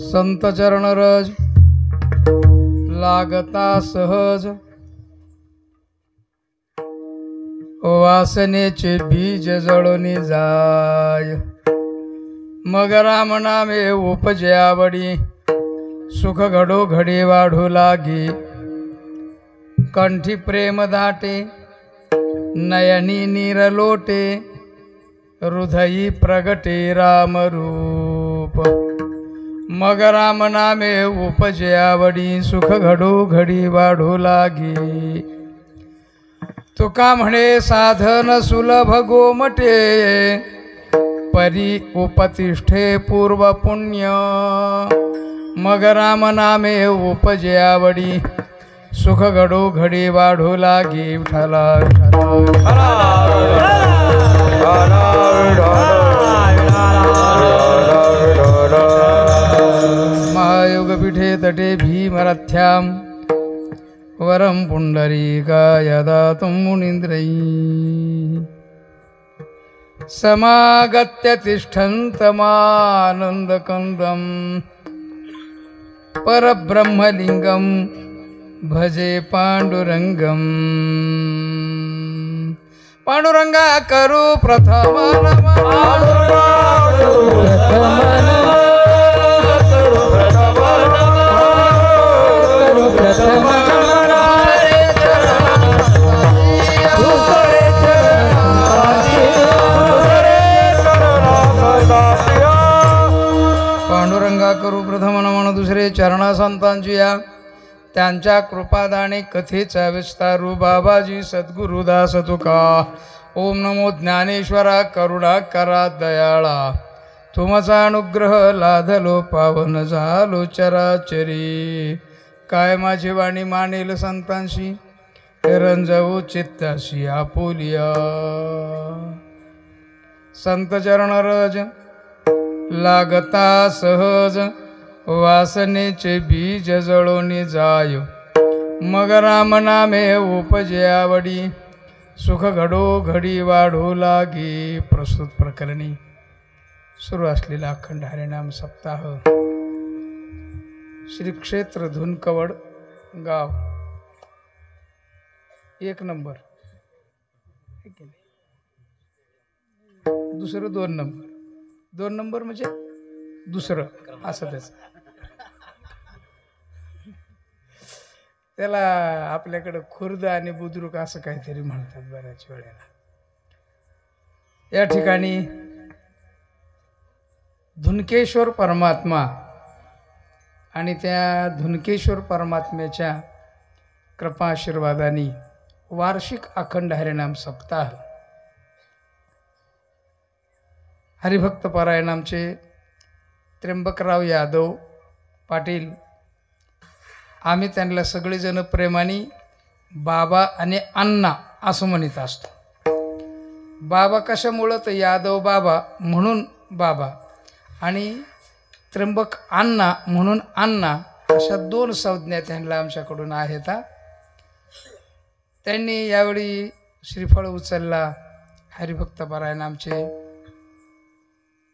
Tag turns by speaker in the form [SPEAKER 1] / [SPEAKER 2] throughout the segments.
[SPEAKER 1] संत चरण रज लागता सहज, वासनेचे बीज जळून जाय। मग राम नामे उपजे आवडी, सुख घडो घडी वाढू लागी। कंठी प्रेम दाटे, नयनी नीर लोटे, हृदयी प्रगटे राम रूप। मग राम नामे उपजे आवडी, सुख घडो घडी वाढू लागी। तुका म्हणे साधन सुलभ गोमटे, परी उपतिष्ठे पूर्व पुण्य। मग राम नामे उपजे आवडी, सुख घडो घडी वाढू लागी। विठ्ठला महायोगपीठे तटे भीमरथ्याम, वरम पुंडरीकाय दातुं मुनीन्द्रैः। समागत्य तिष्ठन्तमानन्दकन्दं, परब्रह्मलिङ्गं भजे पाण्डुरङ्गं। पांडुरंगा करू प्रथम नमः, पांडुरंगा करू प्रथम नमन। दुसरे चरणा संतांची या, त्यांच्या कृपादाने कथेचा विस्तारू। बाबाजी सद्गुरुदास तुका। ओम नमो ज्ञानेश्वरा करुणा करा दयाळा, तुमचा अनुग्रह लाधलो पावन झालो चराचरी। काय माझी वाणी मानेल संतांशी, रंजवू चित्ताशी आपुलिया। संत चरण रज लागता सहज, वासनेचे बीज जळून जाय। मग राम नामे उपजे आवडी, सुख घडो घडी वाढू लागी। प्रस्तुत प्रकरणी सुरू असलेला अखंड हरिनाम सप्ताह श्री क्षेत्र धुनकवड गाव 1 नंबर, दुसरं 2 नंबर, 2 नंबर म्हणजे दुसरं असं त्याचं। त्याला आपल्याकडे खुर्द आणि बुद्रुक असं काहीतरी म्हणतात बऱ्याच वेळेला। या ठिकाणी धुनकेश्वर परमात्मा आणि त्या धुनकेश्वर परमात्म्याच्या कृपा आशीर्वादाने वार्षिक अखंड हरिनाम सप्ताह हरिभक्त पारायण आमचे त्र्यंबकराव यादव पाटील, आम्ही त्यांना सगळेजण प्रेमाने बाबा आणि अण्णा असं म्हणत असतो। बाबा कशामुळं तर यादव बाबा म्हणून बाबा, आणि त्र्यंबक अण्णा म्हणून अण्णा, अशा 2 संज्ञा त्यांना आमच्याकडून आहेत। त्यांनी यावेळी श्रीफळ उचलला। हरिभक्त पारायण आमचे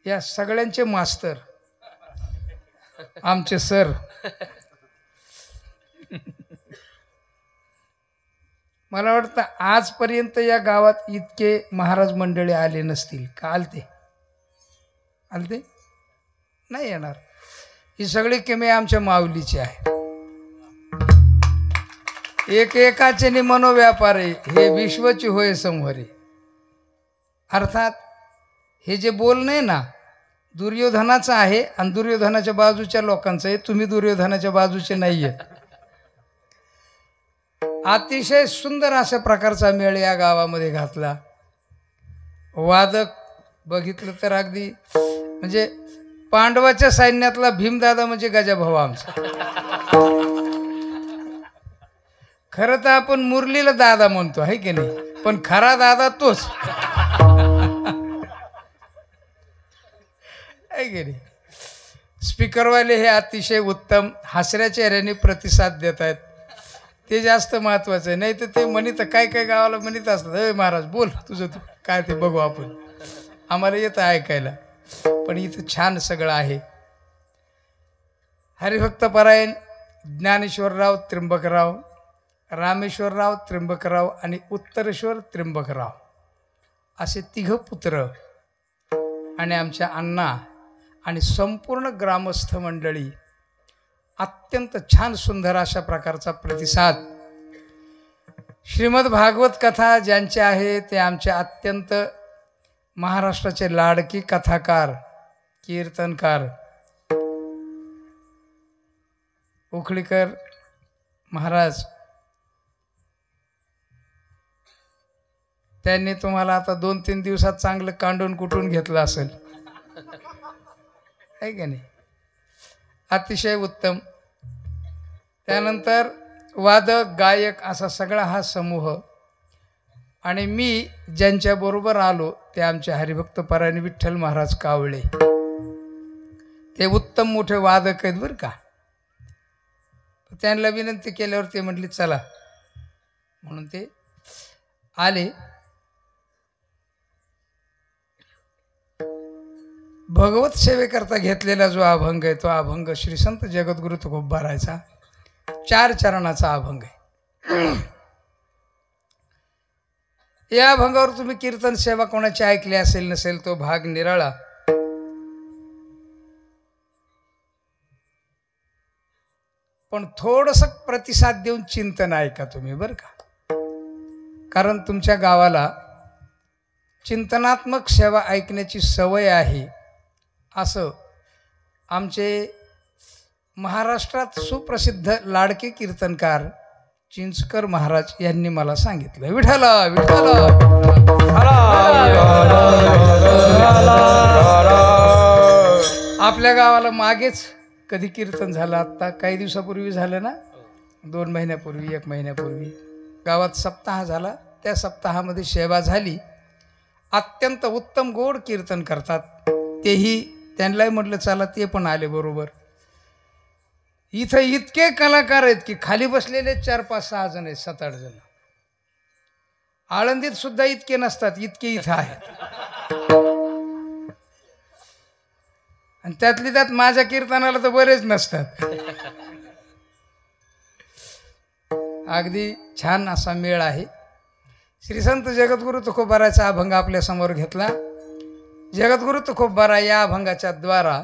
[SPEAKER 1] या सगळ्यांचे मास्तर आमचे सर। मला वाटतं आजपर्यंत या गावात इतके महाराज मंडळी आले नसतील का? आलते नाही येणार। ही सगळी किमे आमच्या माऊलीची आहे। एकेकाचे नि मनोव्यापारे, हे विश्वची होय संहारे। अर्थात हे जे बोलणे ना दुर्योधनाचं आहे आणि दुर्योधनाच्या बाजूच्या लोकांचं आहे। तुम्ही दुर्योधनाच्या बाजूचे नाही आहेत। अतिशय सुंदर अशा प्रकारचा मेळ या गावामध्ये घातला। वादक बघितलं तर अगदी म्हणजे पांडवाच्या सैन्यातला भीमदादा म्हणजे गजाभाऊ आमचा। खरं तर आपण मुरलीला दादा म्हणतो आहे की नाही, पण खरा दादा तोच आहे की नाही। स्पीकरवाले हे अतिशय उत्तम हसऱ्या चेहऱ्याने प्रतिसाद देत आहेत, ते जास्त महत्वाचं आहे। नाही तर ते म्हणित काय काय गावाला म्हणित असतात, अरे महाराज बोल तुझं तू काय ते बघू आपण, आम्हाला येतं ऐकायला। पण इथं छान सगळं आहे। हरिभक्तपरायण ज्ञानेश्वरराव त्र्यंबकराव, रामेश्वरराव त्र्यंबकराव आणि उत्तरेश्वर त्र्यंबकराव असे 3 पुत्र आणि आमच्या अण्णा आणि संपूर्ण ग्रामस्थ मंडळी अत्यंत छान सुंदर अशा प्रकारचा प्रतिसाद. श्रीमद भागवत कथा ज्यांचे आहे ते आमचे अत्यंत महाराष्ट्राचे लाडकी कथाकार, कीर्तनकार उखळीकर महाराज. त्यांनी तुम्हाला आता 2-3 दिवसात चांगलं कांडून कुटून घेतलं असेल, आहे का नाही? अतिशय उत्तम. त्यानंतर वादक गायक असा सगळा हा समूह आणि मी ज्यांच्याबरोबर आलो ते आमचे हरिभक्तपरायण विठ्ठल महाराज कावळे. ते उत्तम मोठे वादक आहेत बरं का. त्यांना विनंती केल्यावर ते म्हटले चला, म्हणून ते आले. भगवत सेवेकरता घेतलेला जो अभंग आहे तो अभंग श्री संत जगद्गुरु तुकोबारायचा 4 चरणाचा अभंग आहे. या अभंगावर तुम्ही कीर्तन सेवा कोणाची ऐकली असेल नसेल तो भाग निराळा. पण थोडंसं प्रतिसाद देऊन चिंतन ऐका तुम्ही बरं का. कारण तुमच्या गावाला चिंतनात्मक सेवा ऐकण्याची सवय आहे असं आमचे महाराष्ट्रात सुप्रसिद्ध लाडके कीर्तनकार चिंचकर महाराज यांनी मला सांगितलं. विठ्ठला विठ्ठला आपल्या गावाला मागेच कधी कीर्तन झालं, आत्ता काही दिवसापूर्वी झालं ना, 2 महिन्यापूर्वी 1 महिन्यापूर्वी गावात सप्ताह झाला. त्या सप्ताहामध्ये सेवा झाली. अत्यंत उत्तम गोड कीर्तन करतात. तेही त्यांनाही म्हटलं चला ते पण आले बरोबर. इथं इतके कलाकार आहेत की खाली बसलेले 4-5-6 जण आहेत, 7-8 जण. आळंदीत सुद्धा इतके नसतात, इतके इथं आहेत. आणि त्यातली त्यात माझ्या कीर्तनाला तर बरेच नसतात. अगदी छान असा मेळ आहे. श्री संत जगद्गुरु तुकोबाराचा अभंग आपल्या समोर घेतला. जगद्गुरु तुकोबारा या अभंगाच्या द्वारा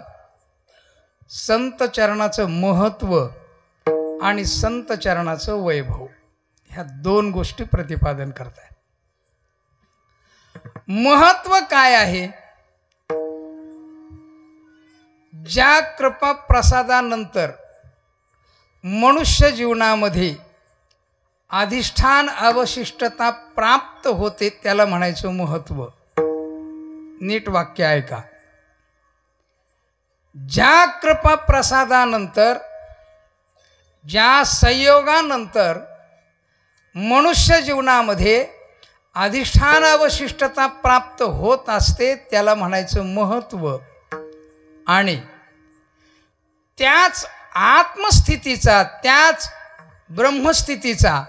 [SPEAKER 1] संत चरणाचं महत्त्व आणि संत चरणाचं वैभव ह्या 2 गोष्टी प्रतिपादन करताय. महत्त्व काय आहे? ज्या कृपा प्रसादानंतर मनुष्य जीवनामध्ये अधिष्ठान अवशिष्टता प्राप्त होते त्याला म्हणायचं महत्त्व. नीट वाक्य ऐका. ज्या कृपा प्रसादानंतर, ज्या संयोगानंतर मनुष्य जीवनामध्ये अधिष्ठान अवशिष्टता प्राप्त होत असते त्याला म्हणायचं महत्त्व. आणि त्याच आत्मस्थितीचा, त्याच ब्रह्मस्थितीचा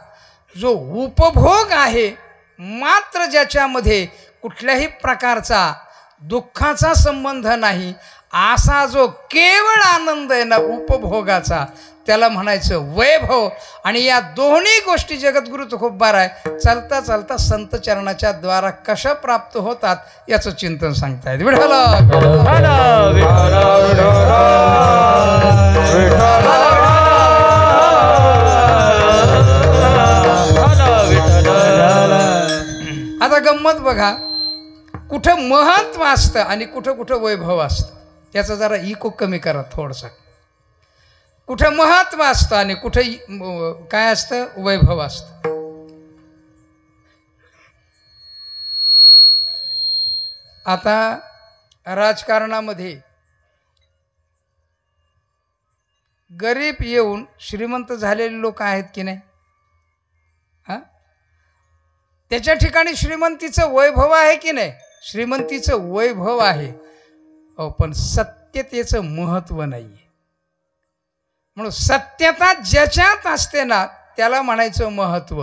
[SPEAKER 1] जो उपभोग आहे, मात्र ज्याच्यामध्ये कुठल्याही प्रकारचा दुःखाचा संबंध नाही, असा जो केवळ आनंद आहे ना उपभोगाचा, त्याला म्हणायचं वैभव. आणि या दोन्ही गोष्टी जगद्गुरु तुकोबाराय चालता चालता संत चरणाच्या द्वारा कशा प्राप्त होतात याचं चिंतन सांगतायत. विठ्ठला आता गंमत बघा, कुठं महत्त्व असतं आणि कुठं कुठं वैभव असतं. त्याचं जरा इको कमी करा थोडंसं. कुठं महत्त्व असतं आणि कुठं काय असतं, वैभव असतं. आता राजकारणामध्ये गरीब येऊन श्रीमंत झालेले लोक आहेत की नाही? त्याच्या ठिकाणी श्रीमंतीचं वैभव आहे की नाही? श्रीमंतीचं वैभव आहे, पण सत्यतेचं महत्त्व नाही आहे. म्हणून सत्यता ज्याच्यात असते ना त्याला म्हणायचं महत्त्व.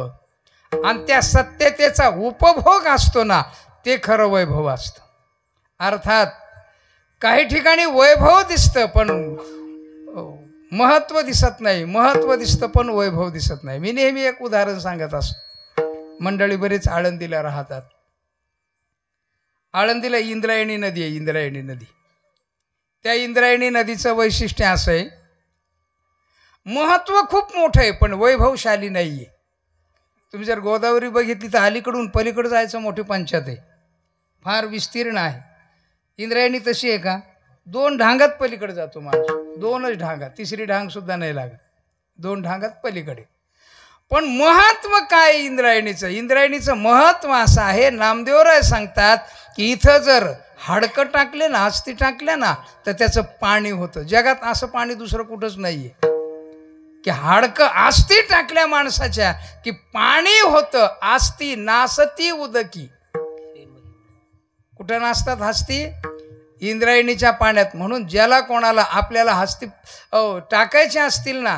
[SPEAKER 1] आणि त्या सत्यतेचा उपभोग असतो ना ते खरं वैभव असतं. अर्थात काही ठिकाणी वैभव दिसतं पण महत्त्व दिसत नाही, महत्त्व दिसतं पण वैभव दिसत नाही. मी नेहमी एक उदाहरण सांगत असतो. मंडळी बरीच आळंदीला राहतात. आळंदीला इंद्रायणी नदी आहे, इंद्रायणी नदी. त्या इंद्रायणी नदीचं वैशिष्ट्य असं आहे, महत्त्व खूप मोठं आहे पण वैभवशाली नाही आहे. तुम्ही जर गोदावरी बघितली तर अलीकडून पलीकडे जायचं मोठी पंचायत आहे, फार विस्तीर्ण आहे. इंद्रायणी तशी आहे का, 2 ढांगात पलीकडे जातो माणूस, 2च ढांगात, तिसरी ढांगसुद्धा नाही लागत, 2 ढांगात पलीकडे. पण महत्त्व काय इंद्रायणीचं? इंद्रायणीचं महत्त्व असं आहे, नामदेवराय सांगतात की इथं जर हाडकं टाकले ना, अस्थी टाकल्या ना, तर त्याचं पाणी होतं. जगात असं पाणी दुसरं कुठंच नाही आहे की हाडकं अस्थी टाकल्या माणसाच्या की पाणी होतं. अस्थी नासती उदकी. कुठं नाचतात हस्ती? इंद्रायणीच्या पाण्यात. म्हणून ज्याला कोणाला आपल्याला हस्ती टाकायचे असतील ना,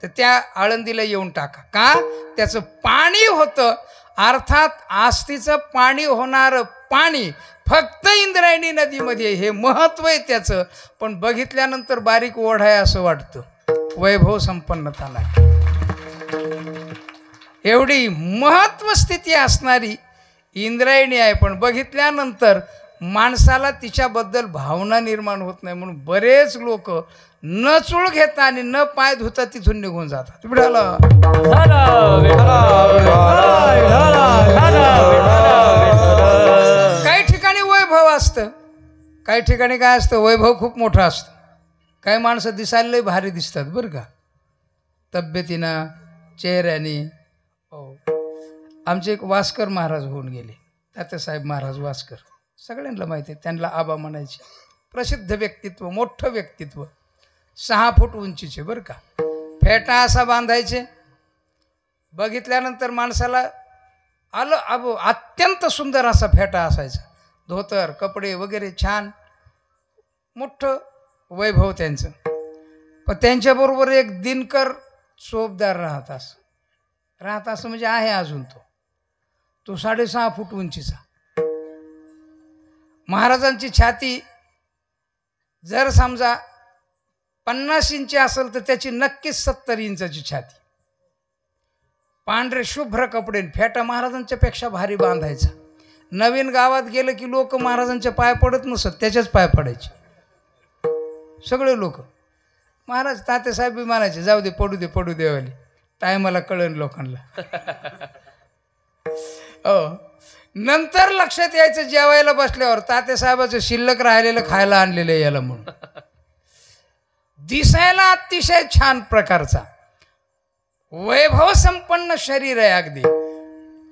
[SPEAKER 1] तर त्या आळंदीला येऊन टाका. का? त्याचं पाणी होतं. अर्थात आस्थीचं पाणी होणारं पाणी फक्त इंद्रायणी नदीमध्ये, हे महत्त्व आहे त्याचं. पण बघितल्यानंतर बारीक ओढ आहे असं वाटतं, वैभव संपन्नता नाही. एवढी महत्त्व स्थिती असणारी इंद्रायणी आहे, पण बघितल्यानंतर माणसाला तिच्याबद्दल भावना निर्माण होत नाही. म्हणून बरेच लोक न चूळ घेता आणि न पाय धुता तिथून निघून जातात. काही ठिकाणी वैभव असतं, काही ठिकाणी काय असतं, वैभव खूप मोठं असतं. काही माणसं दिसायला लई भारी दिसतात बरं का, तब्येतीनं, चेहऱ्याने. आमचे एक वास्कर महाराज होऊन गेले, तात्यासाहेब महाराज वास्कर, सगळ्यांना माहिती आहे. त्यांना आबा म्हणायचे. प्रसिद्ध व्यक्तित्व, मोठं व्यक्तित्व, 6 फूट उंचीचे बरं का. फेटा असा बांधायचे, बघितल्यानंतर माणसाला आलं अत्यंत सुंदर असा फेटा असायचा. धोतर, कपडे वगैरे छान, मोठं वैभव त्यांचं. पण त्यांच्याबरोबर एक दिनकर चोपदार राहत असं म्हणजे आहे अजून तो 6.5 फूट उंचीचा. महाराजांची छाती जर समजा 50 इंची असेल तर त्याची नक्कीच 70 इंचाची छाती. पांढरे शुभ्र कपडे, फेटा महाराजांच्या पेक्षा भारी बांधायचा. नवीन गावात गेलं की लोक महाराजांच्या पाय पडत नसत, त्याच्याच पाय पडायचे सगळे लोक. महाराज तात्यासाहेब बी म्हणायचे, जाऊ दे, पडू दे वाली, टायमाला कळण लोकांना. नंतर लक्षात यायचं जेवायला बसल्यावर, तात्यासाहेबाचं शिल्लक राहिलेलं खायला आणलेलं याला म्हणून. दिसायला अतिशय छान प्रकारचा वैभव संपन्न शरीर आहे अगदी,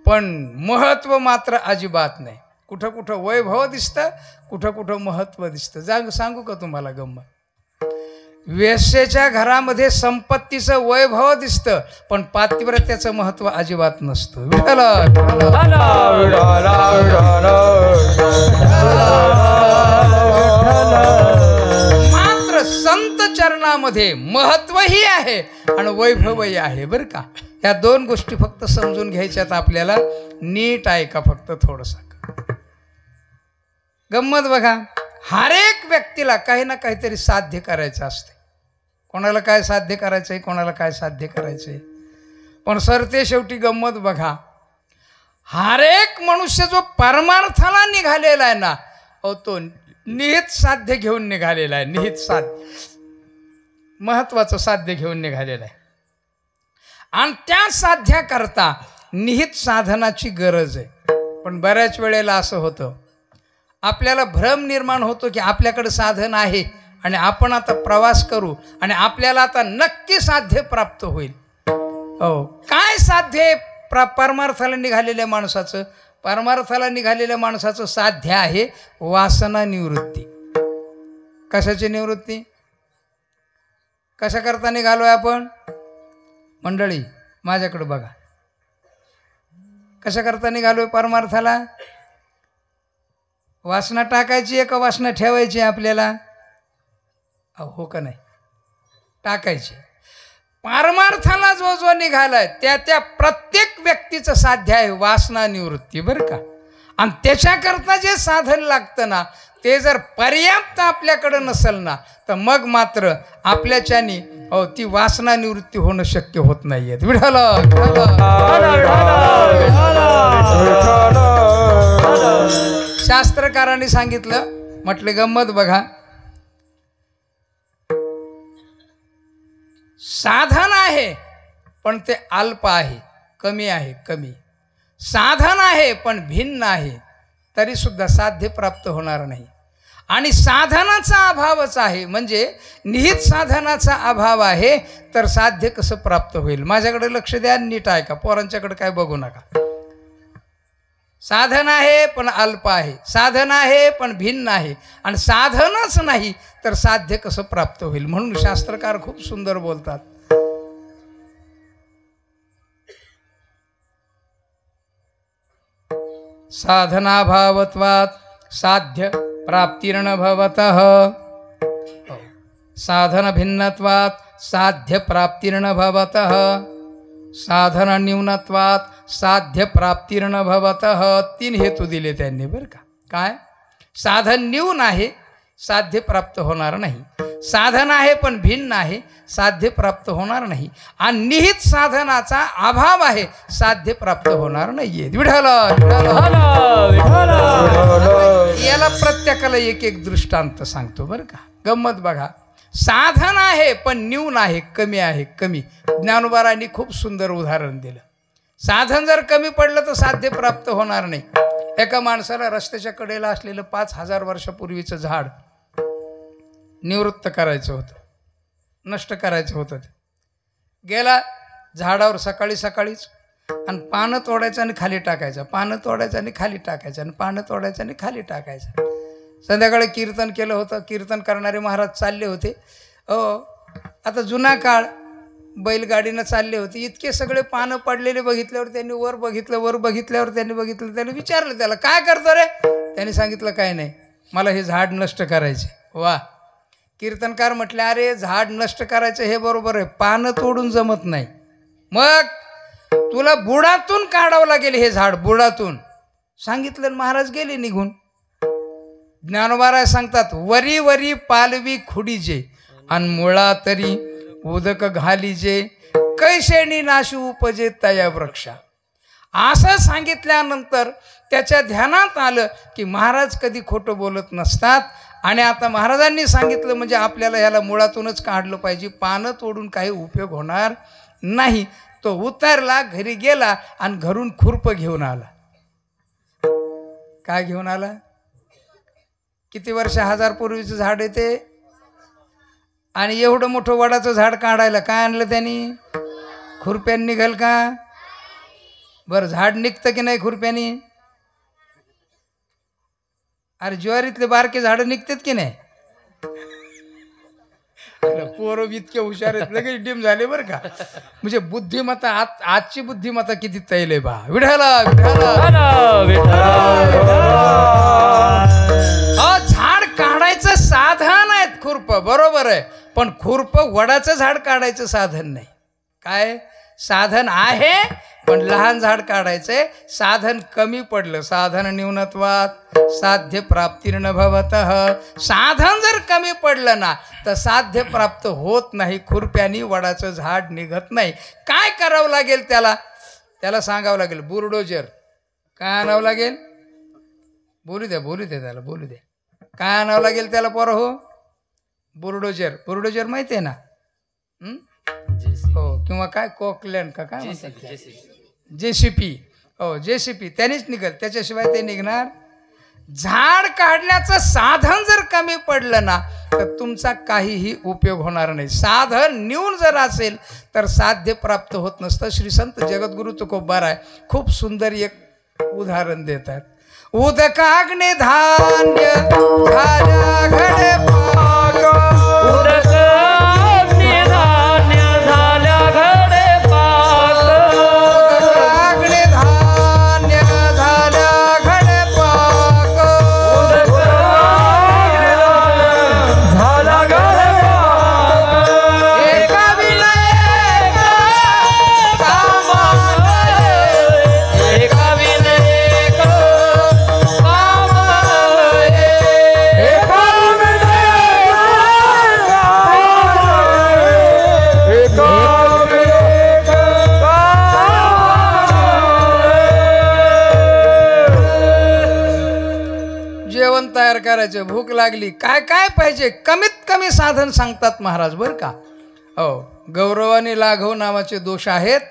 [SPEAKER 1] पण महत्व मात्र अजिबात नाही. कुठं कुठं वैभव दिसतं, कुठं कुठं महत्व दिसतं. सांगू का तुम्हाला गंमत? वेश्येच्या घरामध्ये संपत्तीचं वैभव दिसतं, पण पातिव्रत्याचं महत्व अजिबात नसतं. मात्र संत चरणामध्ये महत्वही आहे आणि वैभवही आहे बरं का. या 2 गोष्टी फक्त समजून घ्यायच्यात आपल्याला. नीट ऐका फक्त थोडंसं. गंमत बघा, हर एक व्यक्तीला काही ना काहीतरी साध्य करायचं असते. कोणाला काय साध्य करायचंय, कोणाला काय साध्य करायचंय. पण सरते शेवटी गंमत बघा, हर एक मनुष्य जो परमार्थाला निघालेला आहे ना, तो निहित साध्य घेऊन निघालेला आहे. निहित साध्य, महत्वाचं साध्य घेऊन निघालेलं आहे. आणि त्या साध्याकरता निहित साधनाची गरज आहे. पण बऱ्याच वेळेला असं होतं, आपल्याला भ्रम निर्माण होतो की आपल्याकडे साधन आहे आणि आपण आता प्रवास करू आणि आपल्याला आता नक्की साध्य प्राप्त होईल. काय साध्य परमार्थाला निघालेल्या माणसाचं? परमार्थाला निघालेल्या माणसाचं साध्य आहे वासना निवृत्ती. कशाची निवृत्ती? कशा करता निघालोय आपण मंडळी? माझ्याकडे बघा, कशा करता निघालोय परमार्थाला? वासना टाकायची आहे का वासना ठेवायची आपल्याला? हो का नाही? टाकायची. परमार्थाला जो निघालाय त्या प्रत्येक व्यक्तीचं साध्य आहे वासना निवृत्ती बरं का. आणि त्याच्याकरता जे साधन लागतं ना, ते जर पर्याप्त आपल्याकडं नसेल ना, तर मग मात्र आपल्याच्यानी हो ती वासना निवृत्ती होणं शक्य होत नाहीये. विठ्ठल शास्त्रकारांनी सांगितलं, म्हटले गंमत बघा, साधन आहे पण ते अल्प आहे, कमी आहे, कमी. साधन आहे पण भिन्न आहे, तरी सुद्धा साध्य प्राप्त होणार नाही. आणि साधनाचा अभावच आहे, म्हणजे निहित साधनाचा अभाव आहे, तर साध्य कसं प्राप्त होईल? माझ्याकडे लक्ष द्या, नीट ऐका, पोरांच्याकडे काय बघू नका. साधन आहे पण अल्प आहे, साधन आहे पण भिन्न आहे, आणि साधनच नाही तर साध्य कसं प्राप्त होईल? म्हणून शास्त्रकार खूप सुंदर बोलतात. साधनाभावत्वात् साध्य प्राप्तिर्न भवतः. साधन भिन्नत्वात् साध्य प्राप्तिर्न भवतः. साधन न्यूनत्वात् साध्य प्राप्तिर्न भवतः. 3 हेतू दिले त्यांनी बरं का. काय? साधन न्यून आहे, साध्य प्राप्त होणार नाही. साधन आहे पण भिन्न आहे, साध्य प्राप्त होणार नाही. आणि निहित साधनाचा अभाव आहे, साध्य प्राप्त होणार नाहीये. विठ्ठल याला प्रत्येकाला एक एक दृष्टांत सांगतो बरं का. गंमत बघा, साधन आहे पण न्यून आहे, कमी आहे, कमी. ज्ञानोबारांनी खूप सुंदर उदाहरण दिलं. साधन जर कमी पडलं तर साध्य प्राप्त होणार नाही. एका माणसाला रस्त्याच्या कडेला असलेलं 5000 वर्षापूर्वीचं झाड निवृत्त करायचं होतं, नष्ट करायचं होतं. ते गेला झाडावर सकाळी सकाळीच, आणि पानं तोडायचं आणि खाली टाकायचं, पानं तोडायचं आणि खाली टाकायचं, आणि पानं तोडायचं आणि खाली टाकायचं. संध्याकाळी कीर्तन केलं होतं. कीर्तन करणारे महाराज चालले होते. आता जुना काळ, बैलगाडीनं चालले होते. इतके सगळे पानं पडलेले बघितल्यावर त्यांनी वर बघितलं, वर बघितल्यावर त्यांनी बघितलं. त्यांनी विचारलं त्याला, काय करतो रे? त्यांनी सांगितलं, काय नाही, मला हे झाड नष्ट करायचे. वा. कीर्तनकार म्हटले, अरे झाड नष्ट करायचं हे बरोबर आहे, पानं तोडून जमत नाही. मग तुला बुडातून काढावं लागेल हे झाड, बुडातून. सांगितलं, महाराज गेले निघून. ज्ञानोबा सांगतात, वरी वरी पालवी खुडीजे, आणि मुळा तरी उदक घालीजे, कैशेनी नाशू उपजे तया वृक्षा. असं सांगितल्यानंतर त्याच्या ध्यानात आलं की महाराज कधी खोटं बोलत नसतात. आणि आता महाराजांनी सांगितलं म्हणजे आपल्याला ह्याला मुळातूनच काढलं पाहिजे, पानं तोडून काही उपयोग होणार नाही. तो उतरला, घरी गेला, आणि घरून खुरपं घेऊन आला. काय घेऊन आला? किती वर्ष, 1000 पूर्वीचं झाड आहे ते. आणि एवढं मोठं वडाचं झाड काढायला काय आणलं त्यांनी? खुरप्यान निघाल का? बरं, झाड निघतं की नाही खुरप्यानी? अरे ज्वारीतले बारके झाडं निघतात की नाही? अरे पोरं इतके हुशार आहेत, लगेच डिम झाले बरं का. म्हणजे बुद्धिमत्ता, आजची बुद्धिमत्ता किती तैले बा. विठ्ठला झाड काढायचं साधन आहेत खुरप, बरोबर आहे, पण खुरप वडाचं झाड काढायचं साधन नाही. काय साधन आहे? पण लहान झाड काढायचंय, साधन कमी पडलं. साधन न्यूनत्वात् साध्य प्राप्तिर्न भवतः. साधन जर कमी पडलं ना तर साध्य प्राप्त होत नाही. खुरप्यानी वडाचं झाड निघत नाही. काय करावं लागेल त्याला? त्याला सांगावं लागेल बुलडोजर. काय आणावं लागेल? बोलू द्या त्याला, बोलू द्या. काय आणावं लागेल त्याला पोरं? हो, बुलडोजर. बुलडोजर माहिती आहे ना? हो, किंवा काय कोकलँड का काय म्हणतात, JCP. हो, JCP. त्यानेच निघत, त्याच्याशिवाय ते निघणार. झाड काढण्याचं साधन जर कमी पडलं ना तर तुमचा काहीही उपयोग होणार नाही. साधन न्यून जर असेल तर साध्य प्राप्त होत नसतं. श्री संत जगद्गुरु तुकोबाराय खूप सुंदर एक उदाहरण देतात. उदकाग्ने धान्य झाल्या घडे पाक. उदकाग्ने धान्य झाल्या घडे पाक. उदकाग्ने धान्य झाल्या घडे पाक. उदकाग्ने झाल्या घडे पाक. एका विनय कामालय. एका विनय कामालय. एका विनय तयार करायचं, भूक लागली, काय काय पाहिजे कमीत कमी साधन सांगतात महाराज बरं का. हो, गौरव आणि लाघव नावाचे दोष आहेत,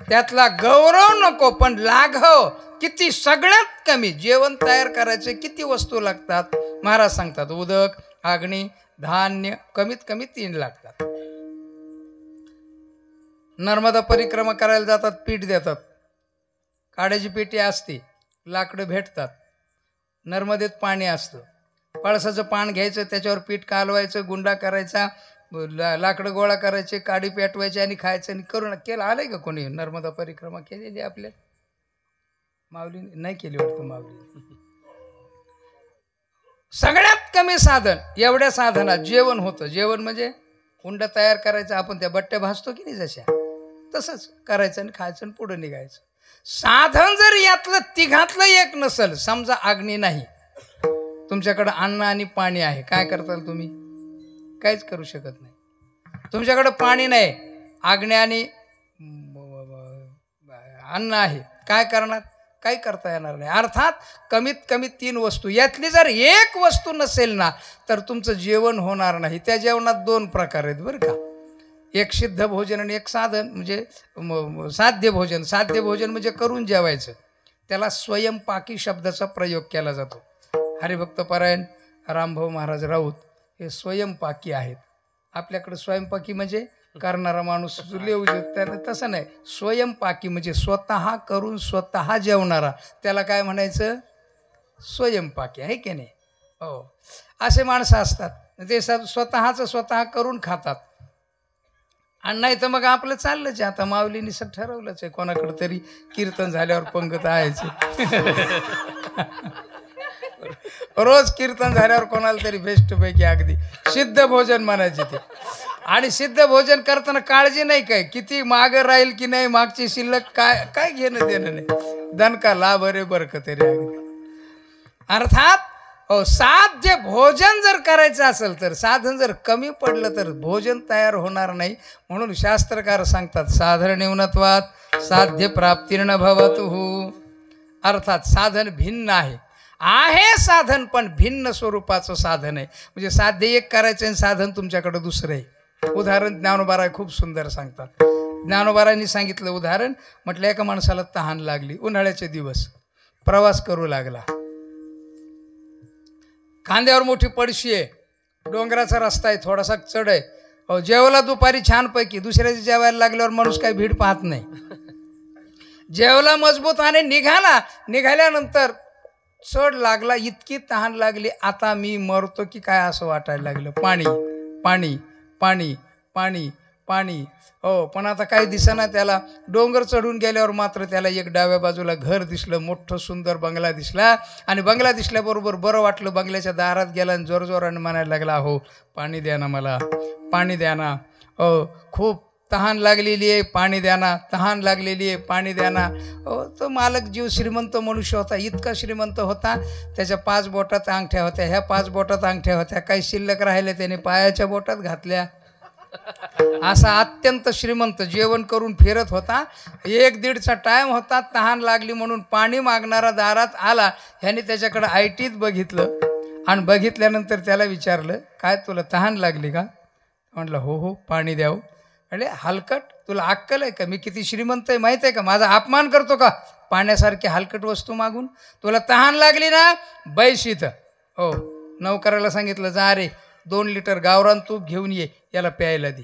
[SPEAKER 1] त्यातला गौरव नको पण लाघव किती, सगळ्यात कमी जेवण तयार करायचे किती वस्तू लागतात महाराज सांगतात. उदक, अग्नी, धान्य, कमीत कमी 3 लागतात. नर्मदा परिक्रमा करायला जातात, पीठ देतात, काड्याची पेटी असते, लाकडं भेटतात, नर्मदेत पाणी असतं, पळसाचं पान घ्यायचं, त्याच्यावर पीठ कालवायचं, गुंडा करायचा, लाकडं गोळा करायचे, काडी पेटवायची आणि खायचं. आणि करून केलं आलंय का कोणी नर्मदा परिक्रमा केलेली आपल्या माऊली? नाही केली वाटतं माऊली. सगळ्यात कमी साधन, एवढ्या साधनात जेवण होतं. जेवण म्हणजे हुंडा तयार करायचा, आपण त्या बट्ट्या भाजतो की नाही जशा, तसंच करायचं आणि खायचं आणि पुढे निघायचं. साधन जर यातलं तिघातलं एक नसेल, समजा अग्नी नाही, तुमच्याकडं अन्न आणि पाणी आहे, काय करताल तुम्ही? काहीच करू शकत नाही. तुमच्याकडं पाणी नाही, अग्नी आणि अन्न आहे, काय करणार? काही करता येणार नाही. अर्थात कमीत कमी 3 वस्तू, यातली जर एक वस्तू नसेल ना तर तुमचं जेवण होणार नाही. त्या जेवणात 2 प्रकार आहेत बरं का, एक सिद्ध भोजन आणि एक साधन म्हणजे साध्य भोजन. साध्य भोजन म्हणजे करून जेवायचं, त्याला स्वयंपाकी शब्दाचा प्रयोग केला जातो. हरिभक्त परायण रामभाऊ महाराज राऊत हे स्वयंपाकी आहेत. आपल्याकडे स्वयंपाकी म्हणजे करणारा माणूस लिहू शकतो, तसं नाही. स्वयंपाकी म्हणजे स्वतः करून स्वतः जेवणारा, त्याला काय म्हणायचं? स्वयंपाकी, आहे की नाही? हो, असे माणसं असतात, ते स्वतःचं स्वतः करून खातात. आणि नाही तर मग आपलं चाललंच आहे. आता माऊलीनी सग ठरवलंच आहे, कोणाकडे तरी कीर्तन झाल्यावर पंगत आहेचे. रोज कीर्तन झाल्यावर कोणाला तरी बेस्टपैकी अगदी सिद्ध भोजन म्हणायचे ते. आणि सिद्ध भोजन करताना काळजी नाही काय, किती मागं राहील की नाही, मागची शिल्लक काय काय घेणं देणं नाही, दणका लाभ रे बरकत रे अगदी. अर्थात साध्य भोजन जर करायचं असेल तर, साधन जर कमी पडलं तर भोजन तयार होणार नाही. म्हणून शास्त्रकार सांगतात, साधन न्यूनत्वात साध्य प्राप्तीर्न भवतु. अर्थात साधन भिन्न आहे साधन, पण भिन्न स्वरूपाचं साधन आहे. म्हणजे साध्य एक करायचं आणि साधन तुमच्याकडे दुसरं आहे. उदाहरण ज्ञानोबाराय खूप सुंदर सांगतात. ज्ञानोबारायांनी सांगितलं उदाहरण, म्हटलं एका माणसाला तहान लागली, उन्हाळ्याचे दिवस, प्रवास करू लागला, खांद्यावर मोठी पडशी आहे, डोंगराचा रस्ता आहे, थोडासा चढ आहे. जेवला दुपारी छानपैकी, दुसऱ्याच्या जेवायला लागल्यावर माणूस काही भीड पाहत नाही. जेवला मजबूत आणि निघाल्यानंतर चढ लागला, इतकी तहान लागली, आता मी मरतो की काय असं वाटायला लागलं. पाणी पाणी पाणी पाणी पाणी. हो, पण आता काही दिसेना त्याला. डोंगर चढून गेल्यावर मात्र त्याला एक डाव्या बाजूला घर दिसलं, मोठं सुंदर बंगला दिसला. आणि बंगला दिसल्याबरोबर बरं वाटलं. बंगल्याच्या दारात गेला आणि जोरजोराने म्हणायला लागला, हो पाणी द्या ना, मला पाणी द्या ना, हो खूप तहान लागलेली आहे, पाणी द्या ना, तहान लागलेली आहे, पाणी द्या ना. हो, तो मालक जीव श्रीमंत मनुष्य होता, इतका श्रीमंत होता, त्याच्या 5 बोटात अंगठ्या होत्या. ह्या 5 बोटात अंगठ्या होत्या, काही शिल्लक राहिले त्याने पायाच्या बोटात घातल्या. असा अत्यंत श्रीमंत जेवण करून फिरत होता. 1-1.5चा टाइम होता, तहान लागली म्हणून पाणी मागणारा दारात आला. ह्याने त्याच्याकडे ऐटीत बघितलं आणि बघितल्यानंतर त्याला विचारलं, काय तुला तहान लागली का? म्हटलं हो हो, पाणी द्यावं. अरे हलकट, तुला अक्कल आहे का? मी किती श्रीमंत आहे माहीत आहे का? माझा अपमान करतो का पाण्यासारखी हलकट वस्तू मागून? तुला तहान लागली ना, बैस इथं. हो, नौकराला सांगितलं, जा रे 2 लिटर गावरान तूप घेऊन ये, याला प्यायला दे.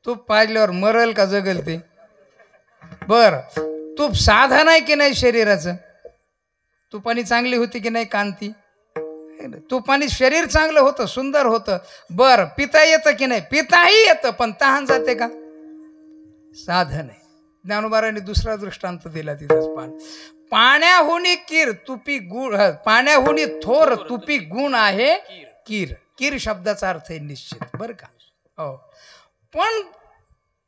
[SPEAKER 1] तूप पाजल्यावर मरल का जगल ते? बर, तूप साधन आहे की नाही शरीराचं? तुपानी चांगली होती की नाही कांती? तुपानी शरीर चांगलं होतं, सुंदर होतं. बर, पिता येतं की नाही? पिताही येतं, पण तहान जाते का? साधन आहे. ज्ञानोबारांनी दुसरा दृष्टांत दिला तिथंच. पाण्याहुनी कीर तुपी गुण, पाण्याहुनी थोर तुपी गुण आहे कीर. कीर शब्दाचा अर्थ आहे निश्चित, बरं का? हो, पण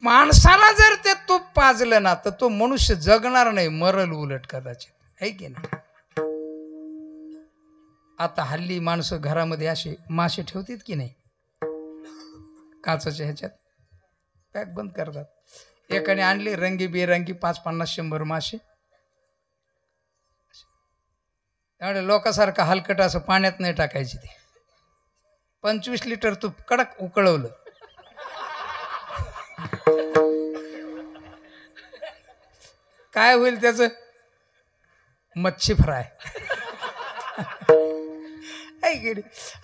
[SPEAKER 1] माणसाला जर ते तूप पाजलं ना तर तो मनुष्य जगणार नाही, मरल उलट कदाचित, आहे की नाही? आता हल्ली माणसं घरामध्ये असे मासे ठेवतात की नाही, काचेच्या ह्याच्यात पॅक बंद करतात. एकाने आणले रंगीबेरंगी 5, 50, 100 मासे. त्यामुळे लोकांसारखं हलकट असं पाण्यात नाही टाकायची ते. 25 लिटर तूप कडक उकळवलं, काय होईल त्याचं? मच्छी फ्राय.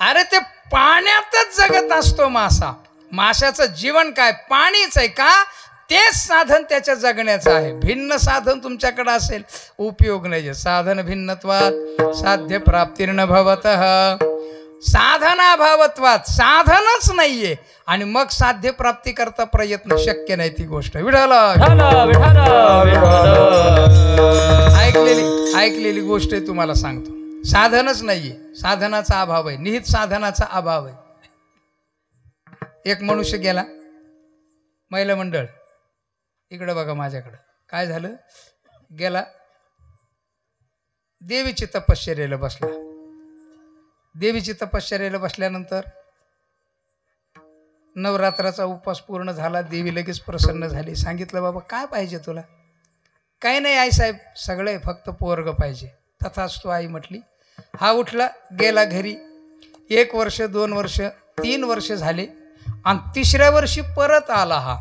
[SPEAKER 1] अरे ते पाण्यातच जगत असतो मासा. माशाचं जीवन काय? पाणीच आहे का? तेच साधन त्याच्या जगण्याचं आहे. भिन्न साधन तुमच्याकडे असेल उपयोग नाही. साधन भिन्नत्वात साध्य प्राप्तीर्न भवतः. साधनाभावत्वात साधनच नाहीये आणि मग साध्य प्राप्ती करता प्रयत्न शक्य नाही. ती गोष्ट विठाला ऐकलेली गोष्ट आहे, तुम्हाला सांगतो. साधनच नाहीये, साधनाचा अभाव आहे, निहित साधनाचा अभाव आहे. एक मनुष्य गेला, महिला मंडळ इकडं बघा माझ्याकडं, काय झालं? गेला देवीची तपश्चर्येला बसला. देवीची तपश्चर्येला बसल्यानंतर नवरात्राचा उपवास पूर्ण झाला. देवी लगेच प्रसन्न झाली. सांगितलं, बाबा काय पाहिजे तुला? काही नाही आई साहेब, सगळे फक्त पोरग पाहिजे. तथास्तु आई म्हटली. हा उठला, गेला घरी. 1 वर्ष 2 वर्ष 3 वर्ष झाले आणि 3ऱ्या वर्षी परत आला. हा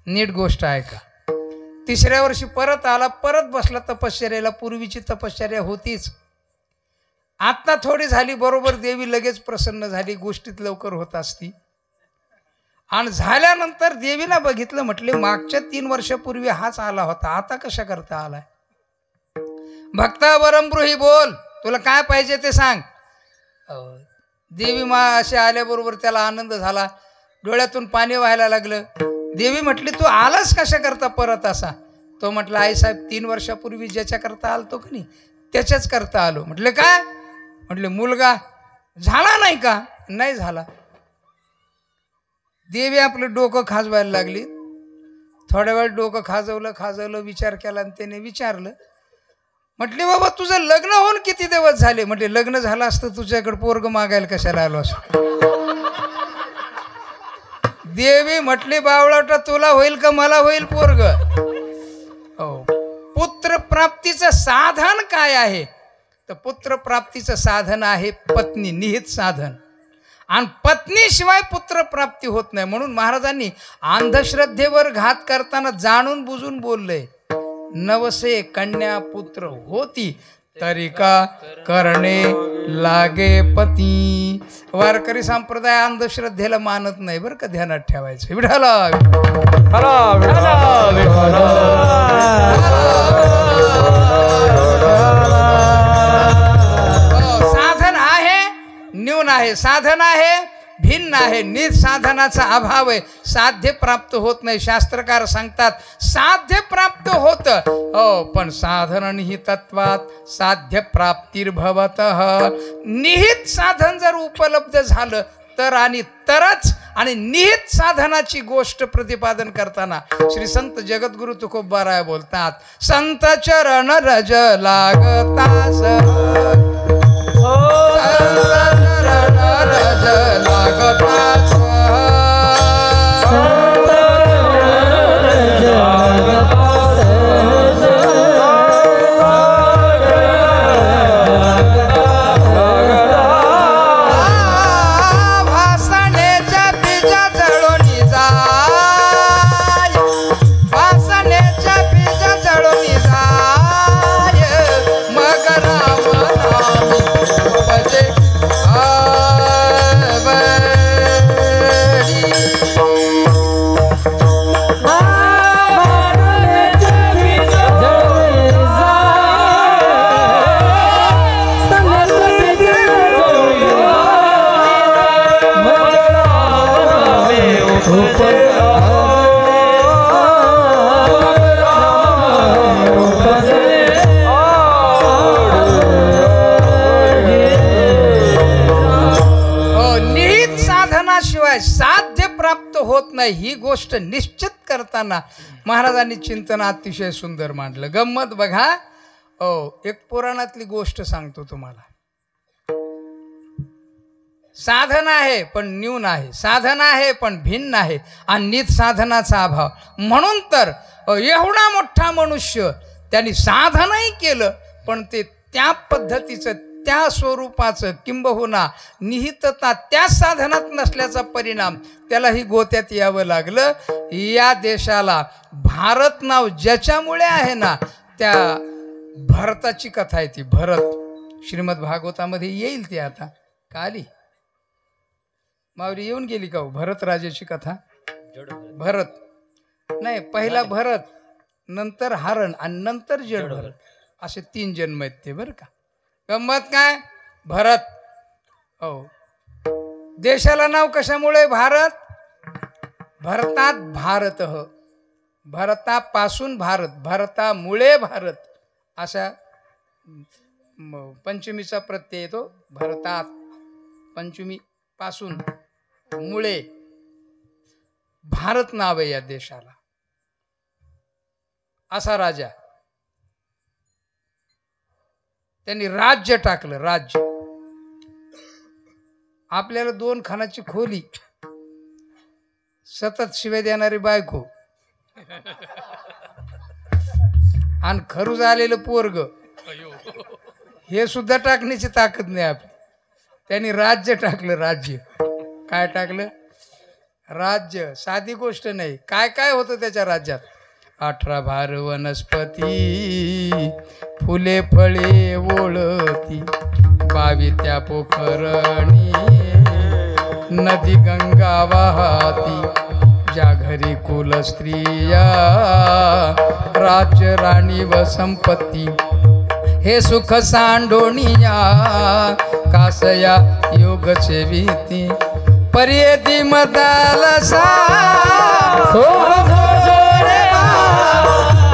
[SPEAKER 1] नीट गोष्ट आहे का? 3ऱ्या वर्षी परत आला, परत बसला तपश्चर्येला. पूर्वीची तपश्चर्या होतीच, आता थोडी झाली. बरोबर देवी लगेच प्रसन्न झाली. गोष्टीत लवकर होत असती. आणि झाल्यानंतर देवीला बघितलं, म्हटले मागच्या 3 वर्षापूर्वी हाच आला होता, आता कशा करता आलाय? भक्ता वरमब्रूही, बोल तुला काय पाहिजे ते सांग. देवी असे आल्याबरोबर त्याला आनंद झाला, डोळ्यातून पाणी व्हायला लागलं. देवी म्हटली, तू आलास कशा करता परत असा? तो म्हटला, आई साहेब 3 वर्षापूर्वी ज्याच्या करता आलतो का नाही त्याच्याच करता आलो. म्हटले काय? म्हटले मुलगा झाला नाही का? नाही झाला. देवी आपलं डोकं खाजवायला लागली. थोड्या वेळ डोकं खाजवलं, विचार केला आणि त्याने विचारलं, म्हटले बाबा तुझं लग्न होऊन किती दिवस झाले? म्हटले लग्न झालं असतं तुझ्याकडे पोरग मागायला कशाला आलो असं? देवी म्हटली, बावळाटा तुला होईल का मला होईल पोरग? पुत्र प्राप्तीचं साधन काय आहे? तर पुत्र प्राप्तीचं साधन आहे पत्नी, निहित साधन. आणि पत्नीशिवाय पुत्र प्राप्ती होत नाही. म्हणून महाराजांनी अंधश्रद्धेवर घात करताना जाणून बुजून बोलले, नवसे कन्या पुत्र होती तरी का करणे लागे पती. वारकरी संप्रदाय अंधश्रद्धेला मानत नाही बरं का, ध्यानात ठेवायचं. विठाला साधन आहे, न्यून आहे. साधन आहे, भिन्न आहे. निज साधनाचा अभाव आहे, साध्य प्राप्त होत नाही. शास्त्रकार सांगतात साध्य प्राप्त होतं, हो, पण साधन निहितत्वात साध्य प्राप्तिर्भवतः. निहित साधन जर उपलब्ध झालं तर आणि तरच. आणि निहित साधनाची गोष्ट प्रतिपादन करताना श्री संत जगद्गुरु तुकोबाराय बोलतात, संत चरण रज लागतास, रज लागतास, भासण्याच्या बीजा जळोनी जाय, भासण्याच्या बीजा जळोनी जाय, मग राम नामी भजे साध्य प्राप्त होत नाही. ही गोष्ट निश्चित करताना महाराजांनी चिंतन अतिशय सुंदर मांडलं. गंमत बघा, एक पुराणातली गोष्ट सांगतो तुम्हाला. साधन आहे पण न्यून आहे, साधन आहे पण भिन्न आहे आणि नित साधनाचा अभाव. म्हणून तर एवढा मोठा मनुष्य त्यांनी साधनही केलं पण ते त्या पद्धतीचं त्या स्वरूपाचं किंबहुना निहितता त्या साधनात नसल्याचा परिणाम त्यालाही गोत्यात यावं लागलं. या देशाला भारत नाव ज्याच्यामुळे आहे ना, त्या भरताची कथा आहे ती. भरत श्रीमद भागवतामध्ये येईल ती. आता का आली मावरी? येऊन गेली का हो भरत राजाची कथा? भरत नाही, पहिला भरत, नंतर हरण आणि नंतर जड भरत, असे 3 जन्म आहेत ते. बरं का गंमत काय? भरत. हो, देशाला नाव कशामुळे भारत? भरतात भारत, भरतापासून भारत, भरतामुळे भारत, अशा पंचमीचा प्रत्यय येतो. भरतात पंचमी पासून, मुळे भारत नाव आहे या देशाला. असा राजा, त्यांनी राज्य टाकलं. राज्य. आपल्याला 2 खानाची खोली, सतत शिव्या देणारी बायको आणि खरूज आलेलं पोरग, हे सुद्धा टाकण्याची ताकद नाही आपली. त्यांनी राज्य टाकलं. राज्य. काय टाकलं? राज्य. साधी गोष्ट नाही. काय काय होतं त्याच्या राज्यात? 18 भार वनस्पती, फुले फळे ओळती, 22 त्या पोखरणी, नदी गंगा वाहती, ज्या घरी कुल स्त्रिया, राज्य राणी व संपत्ती, हे सुख सांडोनिया, कासया योग सेविती, पर्येती मदालसा,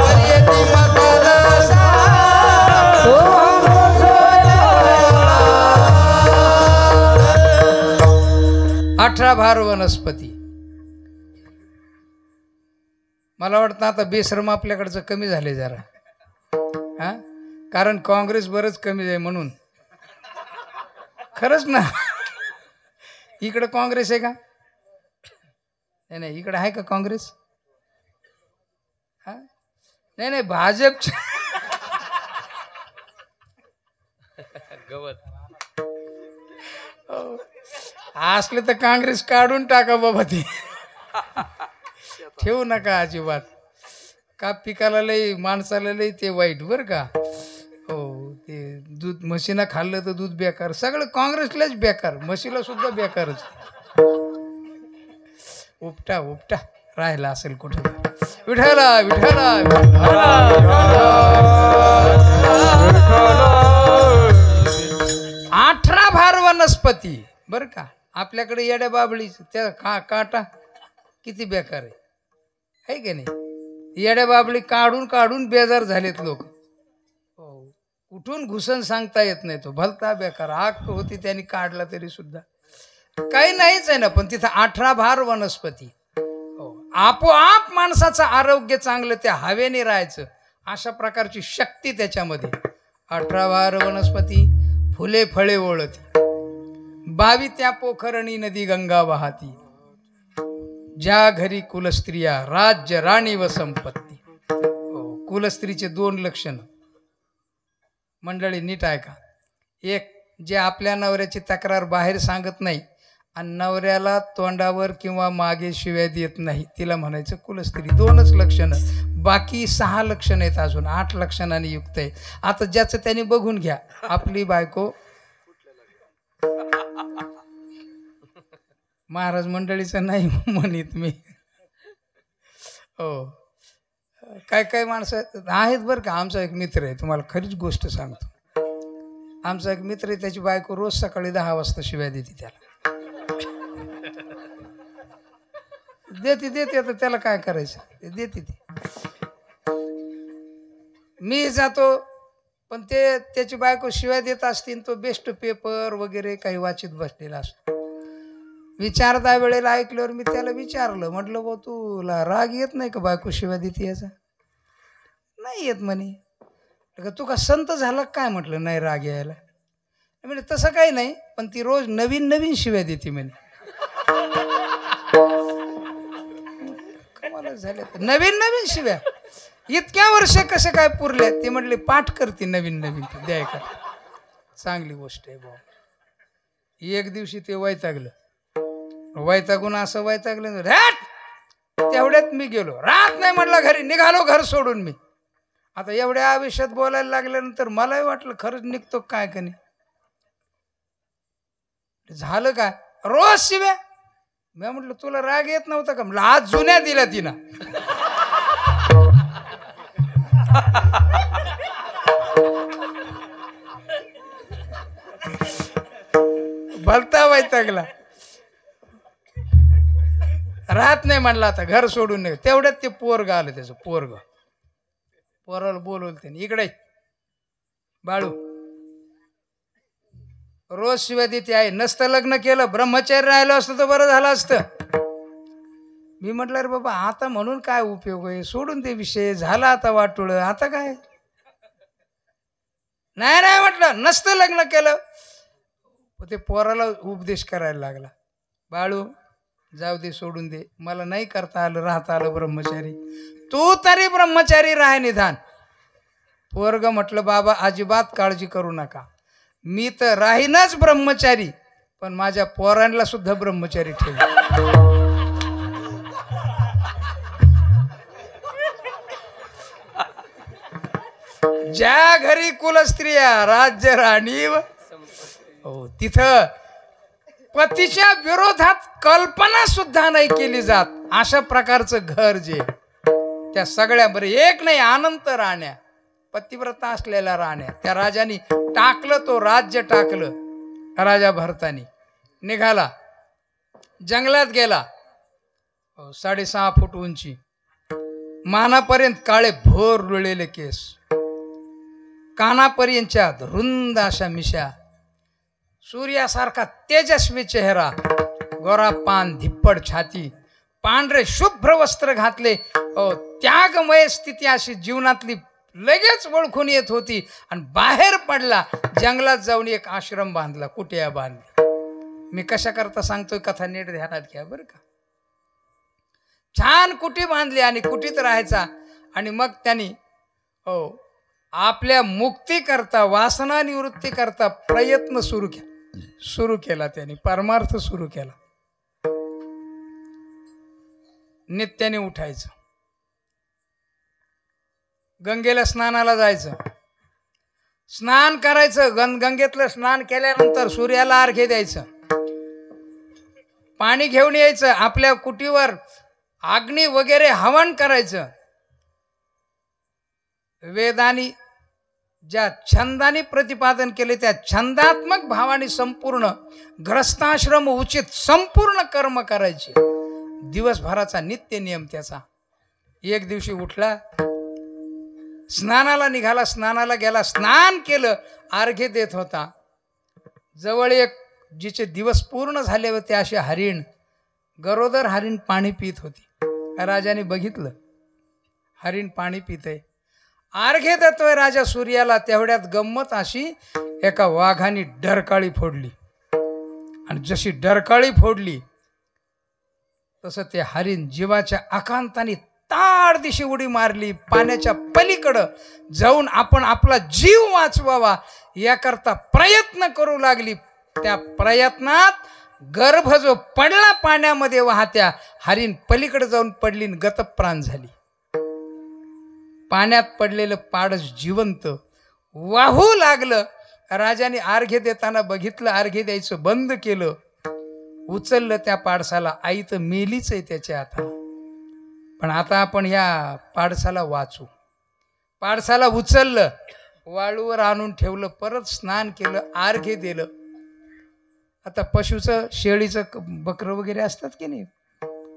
[SPEAKER 1] पर्येती मदालसा, 18 भार वनस्पती. मला वाटतं आता बेश्रम आपल्याकडचं कमी झाले जरा, हा, कारण काँग्रेस बरंच कमी आहे म्हणून. खरंच ना. इकडं काँग्रेस आहे का? नाही, इकडे आहे का काँग्रेस? हा, नाही, भाजपच्या गवत असले तर काँग्रेस काढून टाका बाबा. ते ठेवू नका अजिबात. का पिकाला लई, माणसाला लई ते वाईट. बरं का? हो, ते दूध म्हशीनं खाल्लं तर दूध बेकार. सगळं काँग्रेसलाच बेकार, म्हशीला सुद्धा बेकारच. उपटा उपटा राहिला असेल कुठे. विठाला विठाला 18 भार वनस्पती. बरं का? आपल्याकडे येड्या बाबळीच त्या काटा किती बेकार आहे की नाही? येड्या बाबळी काढून काढून बेजार झालेत लोक. कुठून घुसन सांगता येत नाही. तो भलता बेकार. आग होती त्यांनी काढला तरी सुद्धा काही नाहीच आहे ना. पण तिथं 18 भार वनस्पती. आपोआप माणसाचं आरोग्य चांगलं त्या हवेने राहायचं, अशा प्रकारची शक्ती त्याच्यामध्ये. 18 भार वनस्पती, फुले फळे ओळती, 22 त्या पोखरणी, नदी गंगा वाहती, ज्या घरी कुलस्त्रिया, राज्य राणी व संपत्ती. कुलस्त्रीचे 2 लक्षण मंडळी नीट ऐका. एक, जे आपल्या नवऱ्याची तक्रार बाहेर सांगत नाही आणि नवऱ्याला तोंडावर किंवा मागे शिव्या देत नाही, तिला म्हणायचं कुलस्त्री. 2च लक्षणं. बाकी 6 लक्षणं आहेत, अजून 8 लक्षणांनी युक्त आहे. आता ज्याचं त्यांनी बघून घ्या. आपली बायको महाराज मंडळीचं नाही म्हणित मी. हो, काय काय माणसं आहेत बरं का. आमचा एक मित्र आहे, तुम्हाला खरीच गोष्ट सांगतो. आमचा एक मित्र आहे, त्याची बायको रोज सकाळी 10 वाजता शिव्या देते त्याला. देते आता त्याला काय करायचं, देते ती. मी जातो, पण ते त्याची बायको शिव्या देत असतील, तो बेस्ट पेपर वगैरे काही वाचित बसलेला असतो. मी 4दा वेळेला ऐकल्यावर मी त्याला विचारलं, म्हटलं भाऊ तुला राग येत नाही का बायको शिव्या देते याचा? नाही येत म्हणे. तू का संत झाला काय? म्हटलं नाही, राग यायला. म्हणजे तसं काही नाही, पण ती रोज नवीन नवीन शिव्या देते म्हणे. कमालच झाल्या, नवीन नवीन शिव्या. इतक्या वर्ष कसे काय पुरले? ते म्हटले पाठ करते नवीन नवीन द्याय का. चांगली गोष्ट आहे भाऊ. एक दिवशी ते वैतागलं, वैतागून असं वैतागलं, तेवढ्यात मी गेलो, राहत नाही म्हटलं घरी, निघालो घर सोडून मी. आता एवढ्या आयुष्यात बोलायला लागल्यानंतर मलाही वाटलं खरंच निघतो काय का नाही. झालं काय, रोज शिव्या. मी म्हटलं तुला राग येत नव्हता का? म्हटलं आज जुन्या दिल्या तिनं. भलता वैतागला, राहत नाही म्हणलं आता घर सोडून नाही. तेवढ्यात ते पोरग आलं, त्याचं पोराला बोलवलं त्याने, इकडे बाळू रोज शिवाय देते आहे. नसतं लग्न केलं, ब्रह्मचारी राहिलं असतं तर बरं झालं असतं. मी म्हटलं अरे बाबा आता म्हणून काय उपयोग आहे, सोडून ते विषय, झाला आता वाटोळ, आता काय नाही. नाही म्हटलं नसतं लग्न केलं. ते पोराला उपदेश करायला लागला, बाळू जाऊ दे, सोडून दे, मला नाही करता आलं, राहता आलं ब्रह्मचारी, तू तरी ब्रह्मचारी राह निधान. पोरग म्हटलं बाबा अजिबात काळजी करू नका, मी तर राहीनच ब्रह्मचारी, पण माझ्या पोरांना सुद्धा ब्रह्मचारी ठेव. ज्या घरी कुलस्त्रिया राज्य राणी हो, तिथं पतीच्या विरोधात कल्पना सुद्धा नाही केली जात, अशा प्रकारचं घर जे, त्या सगळ्या बरं एक नाही अनंत राण्या, पतिव्रता असलेल्या राण्या. त्या राजानी टाकलं, तो राज्य टाकलं. राजा भरतानी निघाला, जंगलात गेला. 6.5 फूट उंची, मानापर्यंत काळे भोर रुळलेले केस, कानापर्यंतच्या रुंद अशा मिशा, सूर्यासारखा तेजस्वी चेहरा, गोरा पान, धिप्पड छाती, पांढरे शुभ्र वस्त्र घातले. त्यागमय स्थिती अशी जीवनातली लगेच ओळखून येत होती. आणि बाहेर पडला, जंगलात जाऊन एक आश्रम बांधला, कुटिया बांधली. मी कशा करता सांगतोय कथा, नीट ध्यानात घ्या बरं का. छान कुटी बांधली आणि कुटीत राहायचा. आणि मग त्यांनी आपल्या मुक्ती करता, वासना निवृत्ती करता प्रयत्न सुरू केला. त्यांनी परमार्थ सुरू केला. नित्याने उठायचं, गंगेला स्नानाला जायचं, स्नान करायचं, गंगेतलं स्नान केल्यानंतर सूर्याला अर्घ्य द्यायचं, पाणी घेऊन यायचं, आपल्या कुटीवर अग्नी वगैरे हवन करायचं. वेदानी ज्या छंदाने प्रतिपादन केले त्या छंदात्मक भावाने संपूर्ण ग्रस्ताश्रम उचित संपूर्ण कर्म करायचे. दिवसभराचा नित्य नियम त्याचा. एक दिवशी उठला, स्नानाला निघाला, स्नानाला गेला, स्नान केलं, अर्घ्य देत होता. जवळ एक जिचे दिवस पूर्ण झाले होते असे हरिण, गरोदर हरिण पाणी पित होती. राजाने बघितलं, हरिण पाणी पितय, अर्घ्य देतोय राजा सूर्याला. तेवढ्यात गंमत अशी, एका वाघाने डरकाळी फोडली. आणि जशी डरकाळी फोडली तसं ते हरिण जीवाच्या आकांताने ताड दिशी उडी मारली. पाण्याच्या पलीकडं जाऊन आपण आपला जीव वाचवावा याकरता प्रयत्न करू लागली. त्या प्रयत्नात गर्भ जो पडला पाण्यामध्ये वाहत्या, हरिण पलीकडे जाऊन पडली, गतप्राण झाली. पाण्यात पडलेलं पाडस जिवंत वाहू लागलं. राजाने अर्घ्य देताना बघितलं, अर्घ्य द्यायचं बंद केलं, उचललं त्या पाडसाला. आई तर मेलीच आहे त्याच्या आता, पण आता आपण या पाडसाला वाचू. पाडसाला उचललं, वाळूवर आणून ठेवलं, परत स्नान केलं, अर्घ्य दिलं. आता पशुचं, शेळीचं बकरं वगैरे असतात की नाही,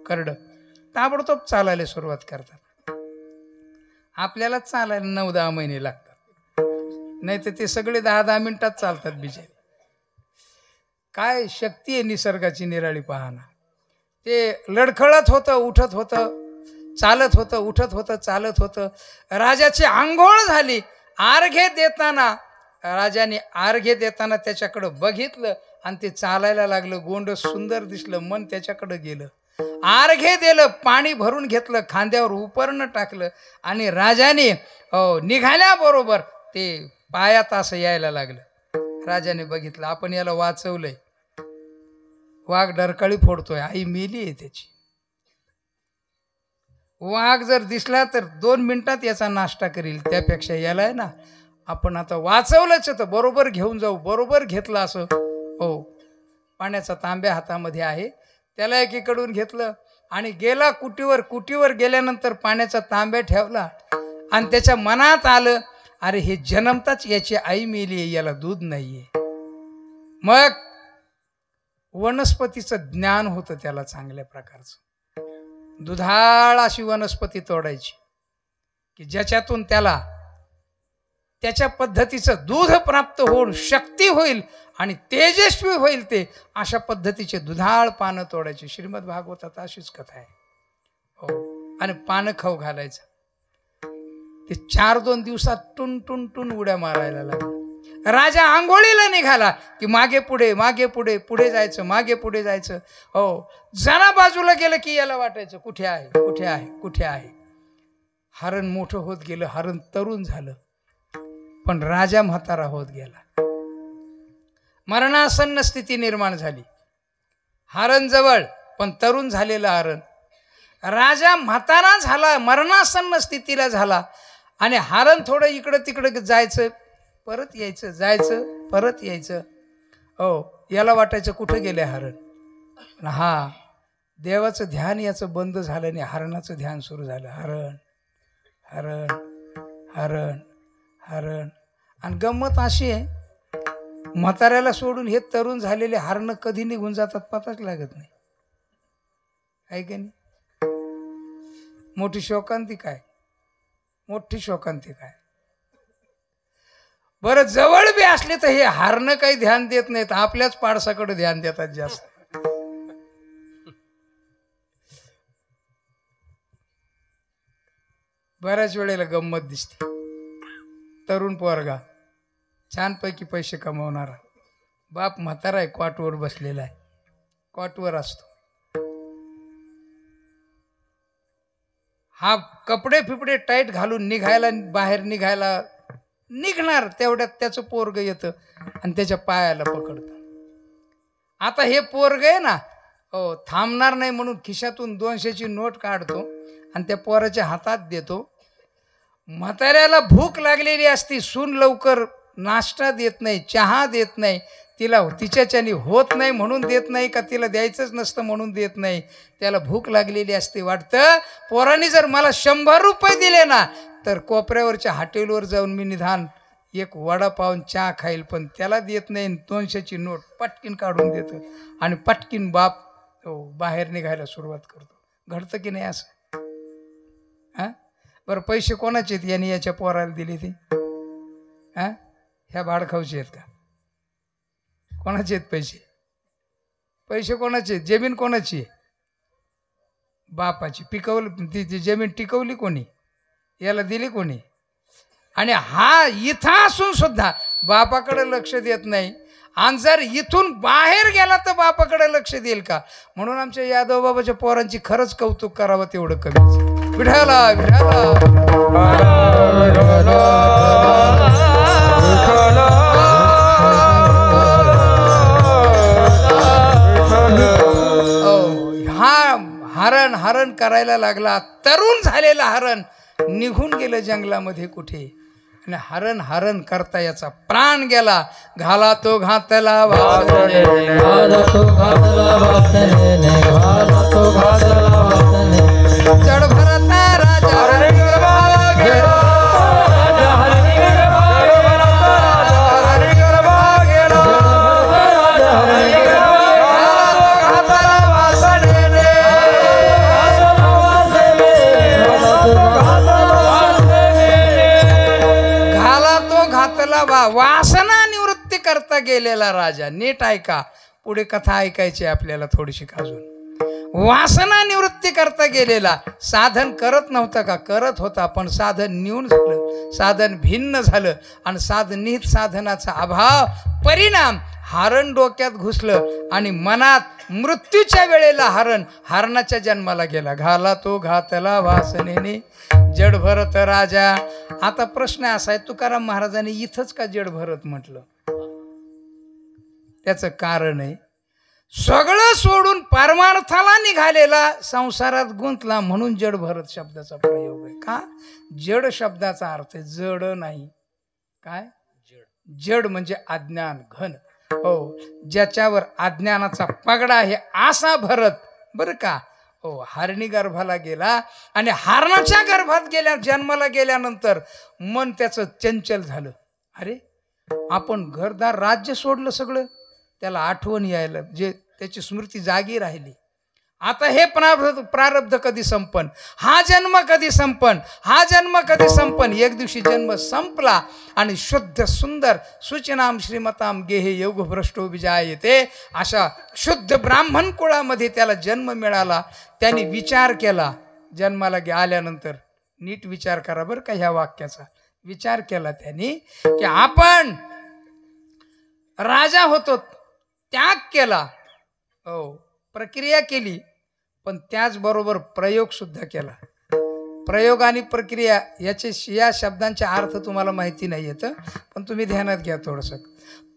[SPEAKER 1] करडं, ताबडतोब चालायला सुरुवात करतात. आपल्याला चालायला 9-10 महिने लागतात, नाही तर ते सगळे 10-10 मिनिटात चालतात बिचारे. काय शक्ती आहे निसर्गाची निराळी पाहणं. ते लडखळत होतं, उठत होतं, चालत होतं, उठत होतं, चालत होतं. राजाची आंघोळ झाली. अर्घ्य देताना, राजाने अर्घ्य देताना त्याच्याकडं बघितलं आणि ते चालायला लागलं. गोंड सुंदर दिसलं, मन त्याच्याकडं गेलं. अर्घे दिलं, पाणी भरून घेतलं, खांद्यावर उपरणं टाकलं आणि राजाने निघाल्याबरोबर ते पायात असं यायला लागलं. राजाने बघितलं आपण याला वाचवलंय, वाघ डरकाळी फोडतोय, आई मेली आहे त्याची. वाघ जर दिसला तर 2 मिनिटात याचा नाश्ता करील, त्यापेक्षा याला आहे ना आपण आता वाचवलंच तर बरोबर घेऊन जाऊ. बरोबर घेतलं असं, हो, पाण्याचा तांब्या हातामध्ये आहे, त्याला एकीकडून घेतलं आणि गेला कुटीवर. कुटीवर गेल्यानंतर पाण्याचा तांब्या ठेवला आणि त्याच्या मनात आलं, अरे हे जन्मताच याची आई मेली आहे, याला दूध नाहीये. मग वनस्पतीचं ज्ञान होतं त्याला चांगल्या प्रकारचं. दुधाळ अशी वनस्पती तोडायची की ज्याच्यातून त्याला त्याच्या पद्धतीचं दूध प्राप्त होऊन शक्ती होईल आणि तेजस्वी होईल. ते अशा पद्धतीचे दुधाळ पानं तोडायचे. श्रीमद भागवतात अशीच कथा आहे. हो, आणि पानं खाऊ घालायचं. ते 4-2 दिवसात टुन टुन टुन उड्या मारायला लागले. राजा आंघोळीला निघाला की मागे पुढे मागे पुढे, पुढे जायचं मागे पुढे जायचं. हो, जरा बाजूला गेलं की याला वाटायचं कुठे आहे कुठे आहे कुठे आहे. हरण मोठं होत गेलं, हरण तरुण झालं, पण राजा म्हातारा होत गेला. मरणासन्न स्थिती निर्माण झाली. हरण जवळ पण तरुण झालेला हरण. राजा म्हातारा झाला, मरणासन्न स्थितीला झाला आणि हरण थोडं इकडं तिकडं जायचं, परत यायचं, जायचं परत यायचं. हो, याला वाटायचं कुठं गेले हरण. हा, देवाचं ध्यान याचं बंद झालं आणि हरणाचं ध्यान सुरू झालं. हरण हरण हरण हरण. आणि गंमत अशी आहे, म्हाताऱ्याला सोडून हे तरुण झालेले हरण कधी निघून जातात पताच लागत नाही. आहे की नाही? मोठी शोकांतिक आहे, मोठी शोकांतिक आहे. बरं, जवळ बी असले तर हे हारणं काही ध्यान देत नाहीत, आपल्याच पाडसाकडे ध्यान देतात जास्त. बऱ्याच वेळेला गंमत दिसते. तरुण पोरगा छानपैकी पैसे कमावणारा, बाप म्हातारा आहे, कॉटवर बसलेला आहे, कॉटवर असतो. हा कपडे फिपडे टाईट घालून निघायला, बाहेर निघायला निघणार, तेवढ्यात त्याचं पोरग येतं आणि त्याच्या पायाला पकडतं. आता हे पोरग आहे ना, हो, थांबणार नाही म्हणून खिशातून 200ची नोट काढतो आणि त्या पोराच्या हातात देतो. म्हाताऱ्याला भूक लागलेली असती, सून लवकर नाश्ता देत नाही, चहा देत नाही, तिला तिच्याच्याने होत नाही म्हणून देत नाही का तिला द्यायचंच नसतं म्हणून देत नाही. त्याला भूक लागलेली असते. वाटतं पोरांनी जर मला 100 रुपये दिले ना तर कोपऱ्यावरच्या हॉटेलवर जाऊन मी निधान एक वडापाव चहा खाईल, पण त्याला देत नाही. 200ची नोट पटकीन काढून देतं आणि पटकीन बाप बाहेर निघायला सुरुवात करतो. घडतं की नाही असं? हां, बरं, पैसे कोणाचे आहेत? यांनी याच्या पोराला दिले ते? हां, ह्या भाडखाऊचे आहेत का? कोणाचे आहेत पैसे? पैसे कोणाचे आहेत? जमीन कोणाची आहे? बापाची. पिकवली ती जमीन, टिकवली कोणी? याला दिली कोणी? आणि हा इथं असून सुद्धा बापाकडे लक्ष देत नाही. आणि जर इथून बाहेर गेला तर बापाकडे लक्ष देईल का? म्हणून आमच्या यादव बाबाच्या पोरांची खरंच कौतुक करावं तेवढं कमीच. विठाला विठाला हरण हरण करायला लागला. तरुण झालेला हरण निघून गेलं जंगलामध्ये कुठे, आणि हरण हरण करता याचा प्राण गेला. घाला तो घातला वासने, जड भरता राजा वासना निवृत्ती करता गेलेला राजा. नीट ऐका, पुढे कथा ऐकायची आपल्याला थोडीशी अजून. वासना निवृत्ती करता गेलेला. साधन करत नव्हता का? करत होता, पण साधन न्यून झालं, साधन भिन्न झालं आणि साधनित साधनाचा अभाव परिणाम हरण डोक्यात घुसलं आणि मनात मृत्यूच्या वेळेला हरणाच्या जन्माला गेला. घाला तो घातला वासनेने जड भरत राजा. आता प्रश्न असा आहे, तुकाराम महाराजांनी इथंच का जड भरत म्हटलं? त्याचं कारण आहे, सगळं सोडून परमार्थाला निघालेला संसारात गुंतला म्हणून जड भरत शब्दाचा प्रयोग आहे. का? जड शब्दाचा अर्थ आहे जड नाही. काय? जड म्हणजे अज्ञान घन. हो, ज्याच्यावर अज्ञानाचा पगडा आहे असा भरत. बरं का? हो, हरणी गर्भाला गेला आणि हरणाच्या गर्भात जन्माला गेल्यानंतर मन त्याचं चंचल झालं. अरे, आपण घरदार राज्य सोडलं सगळं. त्याला आठवण यायला, जे त्याची स्मृती जागी राहिली. आता हे प्रारब्ध कधी संपन, हा जन्म कधी संपन, हा जन्म कधी संपन. एक दिवशी जन्म संपला आणि शुद्ध सुंदर सूचनाम श्रीमताम गेहे योग भ्रष्टो विजायते अशा शुद्ध ब्राह्मण कुळामध्ये त्याला जन्म मिळाला. त्यांनी विचार केला. जन्माला आल्यानंतर नीट विचार करा बरं का, ह्या वाक्याचा विचार केला त्यांनी की आपण राजा होतो, त्याग केला, हो, प्रक्रिया केली, पण त्याचबरोबर प्रयोग सुद्धा केला. प्रयोग आणि प्रक्रिया या शब्दांचे अर्थ तुम्हाला माहिती नाही येतं, पण तुम्ही ध्यानात घ्या थोडंसं.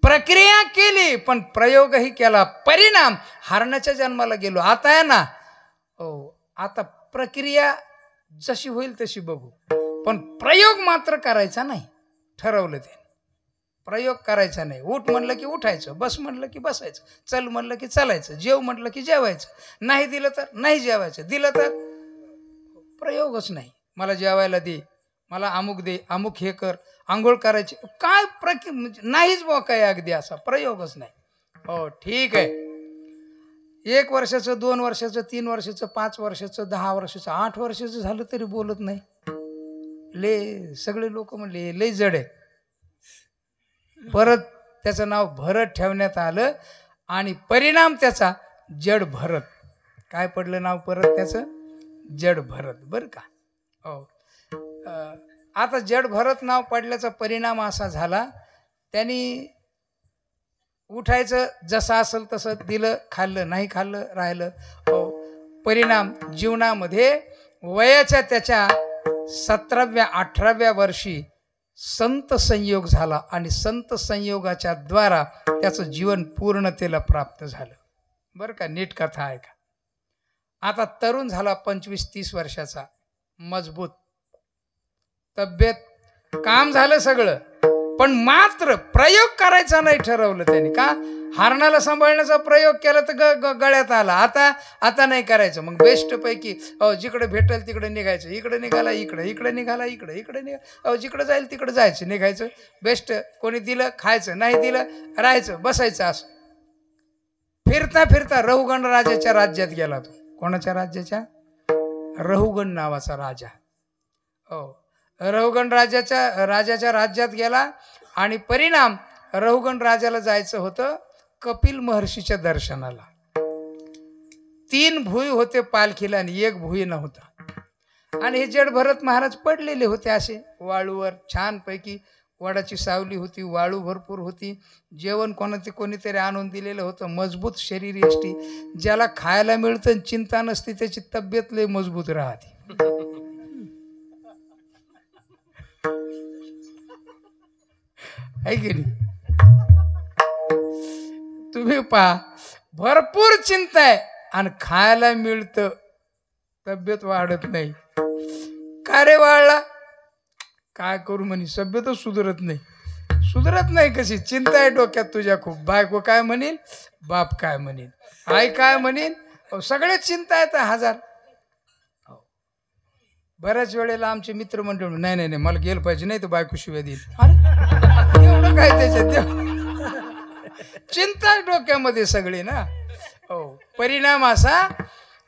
[SPEAKER 1] प्रक्रिया केली पण प्रयोगही केला. परिणाम हरणाच्या जन्माला गेलो. आता आहे ना, हो, आता प्रक्रिया जशी होईल तशी बघू, पण प्रयोग मात्र करायचा नाही. ठरवलं ते, प्रयोग करायचा नाही. उठ म्हणलं की उठायचं, बस म्हणलं की बसायचं, चल म्हणलं की चालायचं, जेव म्हटलं की जेवायचं, नाही दिलं तर नाही जेवायचं, दिलं तर प्रयोगच नाही. मला जेवायला दे, मला अमुक दे, अमुक हे कर, आंघोळ करायची, काय नाहीच बुवा, काय अगदी असा प्रयोगच नाही. हो ठीक आहे, 1 वर्षाचं, 2 वर्षाचं, 3 वर्षाचं, 5 वर्षाचं, 10 वर्षाचं, 8 वर्षाचं झालं तरी बोलत नाही. सगळे लोक म्हणले लय जड आहे. परत त्याचं नाव भरत ठेवण्यात आलं आणि परिणाम त्याचा जड भरत. काय पडलं नाव परत त्याचं? जड भरत. बरं का? हो, आता जड भरत नाव पडल्याचा परिणाम असा झाला, त्यांनी उठायचं, जसं असेल तसं दिलं, खाल्लं, नाही खाल्लं, राहिलं. हो, परिणाम जीवनामध्ये वयाच्या त्याच्या 17व्या 18व्या वर्षी संत संयोग झाला आणि संत संयोगाच्या द्वारा त्याचं जीवन पूर्णतेला प्राप्त झालं. बरं का? नीट कथा आहे का? आता तरुण झाला, 25-30 वर्षाचा, मजबूत तब्येत, काम झालं सगळं, पण मात्र प्रयोग करायचा नाही ठरवलं त्यांनी. का? हरणाला सांभाळण्याचा प्रयोग केला तर गळ्यात आला. आता नाही करायचं. मग बेस्ट पैकी जिकडे भेटेल तिकडे निघायचं, इकडे निघाला इकडे, इकडे निघाला इकडे, इकडे निघा, जिकडे जाईल तिकडे जायचं, निघायचं. बेस्ट. कोणी दिलं खायचं, नाही दिलं राहायचं, बसायचं. असं फिरता फिरता रहुगण राजाच्या राज्यात गेला तो. कोणाच्या राज्याच्या? रहुगण नावाचा राजा. हो, रहुगण राजाच्या राज्यात गेला आणि परिणाम रहुगण राजाला जायचं होतं कपिल महर्षीच्या दर्शनाला. 3 भुई होते पालखीला आणि 1 भुई नव्हता. आणि हे जड भरत महाराज पडलेले होते असे वाळूवर. छानपैकी वडाची सावली होती, वाळू भरपूर होती. जेवण कोणीतरी आणून दिलेलं होतं. मजबूत शरीर यष्टी. ज्याला खायला मिळतं, चिंता नसती, त्याची तब्येत लय मजबूत राहते. आहे की नाही? तुम्ही पहा, भरपूर चिंता आहे आणि खायला मिळतं, तब्येत वाढत नाही. का रे वाढला? काय करू म्हणे, तब्येतच सुधरत नाही. कशी? चिंता आहे डोक्यात तुझ्या खूप. बायको काय म्हणेल, बाप काय म्हणेल, आई काय म्हणेल, सगळे चिंता आहेत 1000. बऱ्याच वेळेला आमचे मित्र म्हणतो, नाही मला गेलं पाहिजे, नाही तर बायको शिवाय देईल. अरे एवढं काय त्याच्यात? चिंता डोक्यामध्ये सगळी ना. हो, परिणाम असा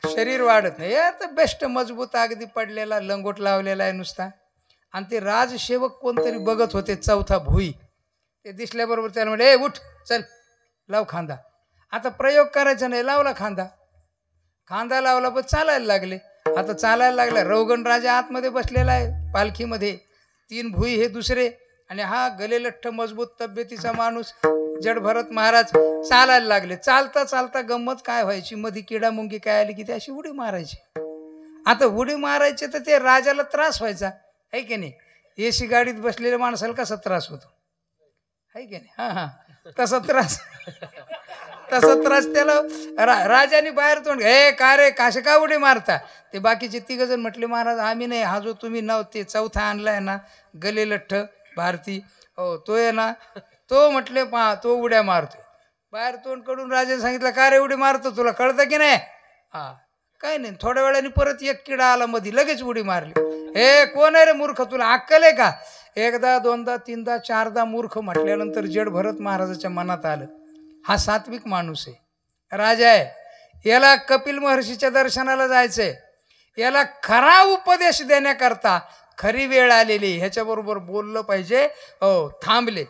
[SPEAKER 1] शरीर वाढत नाही. तर बेस्ट मजबूत अगदी पडलेला, लंगोट लावलेला आहे नुसता. आणि ते राजसेवक कोणतरी बघत होते, 4था भुई. ते दिसल्याबरोबर त्याला म्हणे, उठ, चल, लाव खांदा. आता प्रयोग करायचा नाही, लावला खांदा. खांदा लावला पण चालायला लागले. आता चालायला लागला. रौगण राजा आतमध्ये बसलेला आहे पालखीमध्ये, 3 भुई हे दुसरे, आणि हा गलेलठ्ठ मजबूत तब्येतीचा माणूस जड भरत महाराज चालायला लागले. चालता चालता गंमत काय व्हायची, मध्ये किडा मुंगी काय आली की ते अशी उडी मारायची. आता उडी मारायची तर ते राजाला त्रास व्हायचा, आहे की नाही. एसी गाडीत बसलेल्या माणसाला कसा त्रास होतो, आहे की नाही. हां हां, तसा त्रास त्याला राजाने बाहेर तोंड, हे का रे काशे का उडी मारता. ते बाकीचे 3 जण म्हटले, महाराज आम्ही नाही, हा जो तुम्ही ते चौथा आणलाय ना गलेलठ्ठ भारती, हो तो आहे ना, तो म्हटले पहा तो उड्या मारतो. बाहेर तोंड कडून राजाने सांगितलं, का रे उडी मारतो, तुला कळतं की नाही. हा काही नाही. थोड्या वेळाने परत एक किडा आला मध्ये, लगेच उडी मारली. हे कोण आहे रे मूर्ख, तुला अक्कल आहे का. एकदा दोनदा तीनदा चारदा मूर्ख म्हटल्यानंतर जड भरत महाराजाच्या मनात आलं, हा सात्विक माणूस आहे, राजा आहे, याला कपिल महर्षीच्या दर्शनाला जायचंय, याला खरा उपदेश देण्याकरता खरी वेळ आलेली, ह्याच्याबरोबर बोललं पाहिजे. हो थांबले.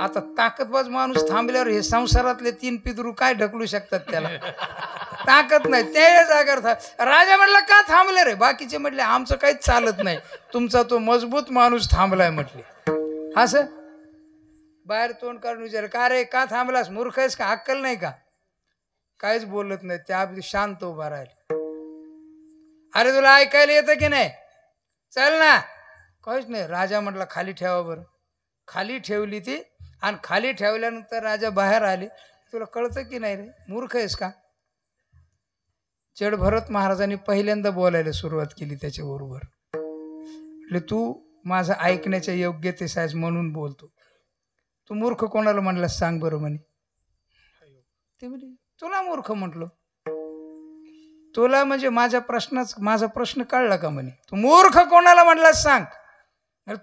[SPEAKER 1] आता ताकदबाज माणूस थांबल्यावर हे संसारातले 3 पितरू काय ढकलू शकतात त्याला, ताकद नाही. त्या जागेवर राजा म्हटला, का थांबले रे. बाकीचे म्हटले, आमचं काहीच चालत नाही, तुमचा तो मजबूत माणूस थांबलाय म्हटले. असं बाहेर तोंड काढून विचार, का रे का थांबलास, मूर्ख आहेस का, अक्कल नाही का. काहीच बोलत नाही. त्या अगदी शांत उभा राहिले. अरे तुला ऐकायला येतं की नाही, चल ना. काहीच नाही. राजा म्हटला, खाली ठेवा बरं. खाली ठेवली ती, आणि खाली ठेवल्यानंतर राजा बाहेर आले. तुला कळतं की नाही रे, मूर्ख आहेस का. जड भरत महाराजांनी पहिल्यांदा बोलायला सुरुवात केली त्याच्याबरोबर. म्हटले, तू माझं ऐकण्याच्या योग्यतेस आहेस म्हणून बोलतो, तू मूर्ख कोणाला म्हणलास सांग बरं. म्हणे ते म्हणे, तुला मूर्ख म्हटलो. तुला म्हणजे माझा प्रश्न कळला का. म्हणे तू मूर्ख कोणाला म्हणलास सांग.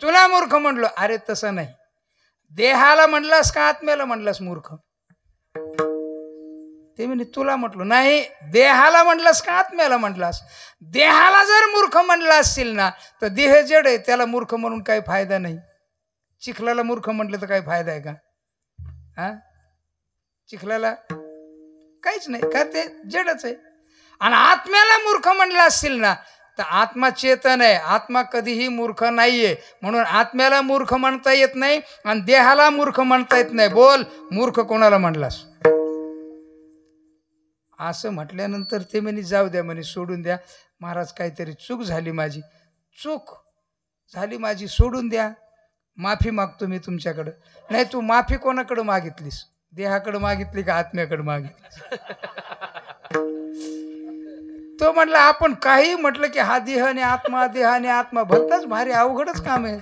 [SPEAKER 1] तुला मूर्ख म्हणलो. अरे तसं नाही, देहाला म्हणलास का आत्म्याला म्हणलास मूर्ख. ते म्हणे तुला म्हटलो. नाही, देहाला म्हणलास का आत्म्याला म्हणलास. देहाला जर मूर्ख म्हणला असतील ना तर देह जड आहे, त्याला मूर्ख म्हणून काही फायदा नाही. चिखलाला मूर्ख म्हटलं तर काही फायदा आहे का. हा, चिखलाला काहीच नाही, का ते जडच आहे. आणि आत्म्याला मूर्ख म्हणला असतील ना तर आत्मा चेतन आहे, आत्मा कधीही मूर्ख नाहीये. म्हणून आत्म्याला मूर्ख म्हणता येत नाही आणि देहाला मूर्ख म्हणता येत नाही. बोल, मूर्ख कोणाला म्हणलास. असं म्हटल्यानंतर ते म्हणे, जाऊ द्या म्हणे, सोडून द्या महाराज, काहीतरी चूक झाली माझी, सोडून द्या, माफी मागतो मी तुमच्याकडं. नाही, तू माफी कोणाकडं मागितलीस, देहाकडं मागितली का आत्म्याकडं मागितलीस. तो म्हटला, आपण काही म्हटलं की हा देह आणि आत्मा, देह आणि आत्मा, भलताच भारी अवघडच काम आहे.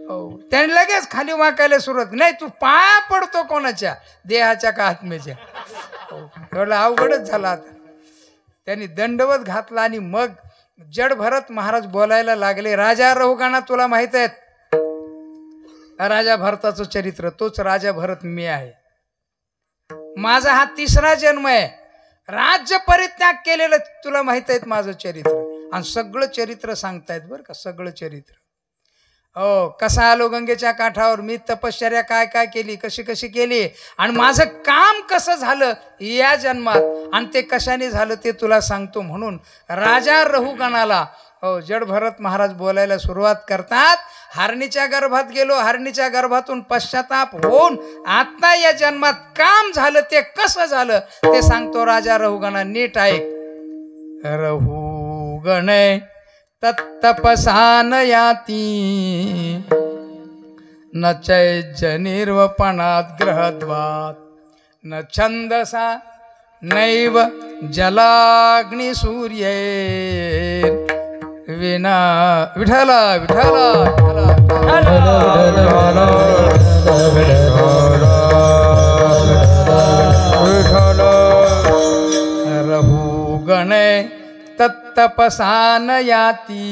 [SPEAKER 1] हो, त्याने लगेच खाली वाकायला सुरुवात. नाही, तू पाया पडतो कोणाच्या, देहाच्या का आत्म्याच्या. एवढा अवघडच झाला. आता त्यांनी दंडवत घातला आणि मग जड भरत महाराज बोलायला लागले. राजा रहुगणा, तुला माहित आहे राजा भरताचं चरित्र, तोच राजा भरत मी आहे. माझा हा 3रा जन्म आहे. राज्य परित्याग केलेलं तुला माहित आहे माझं चरित्र, आणि सगळं चरित्र सांगतायत बरं का, सगळं चरित्र. हो, कसा आलो गंगेच्या काठावर, मी तपश्चर्या काय काय केली, कशी कशी केली, आणि माझं काम कसं झालं या जन्मात, आणि ते कशाने झालं ते तुला सांगतो. म्हणून राजा रहुगणाला जड भरत महाराज बोलायला सुरुवात करतात. हरणीच्या गर्भात गेलो, हरणीच्या गर्भातून पश्चाताप होऊन आता या जन्मात काम झालं ते कसं झालं ते सांगतो राजा रहुगणा. नीट ऐक. रहुगणे तत्तपसान याती न चैज्यनिर्वपणात् ग्रहद्वात् न छंदसा नैव जलाग्नि सूर्ये विना. विठला विठला रहुगणे तत्तपसान याती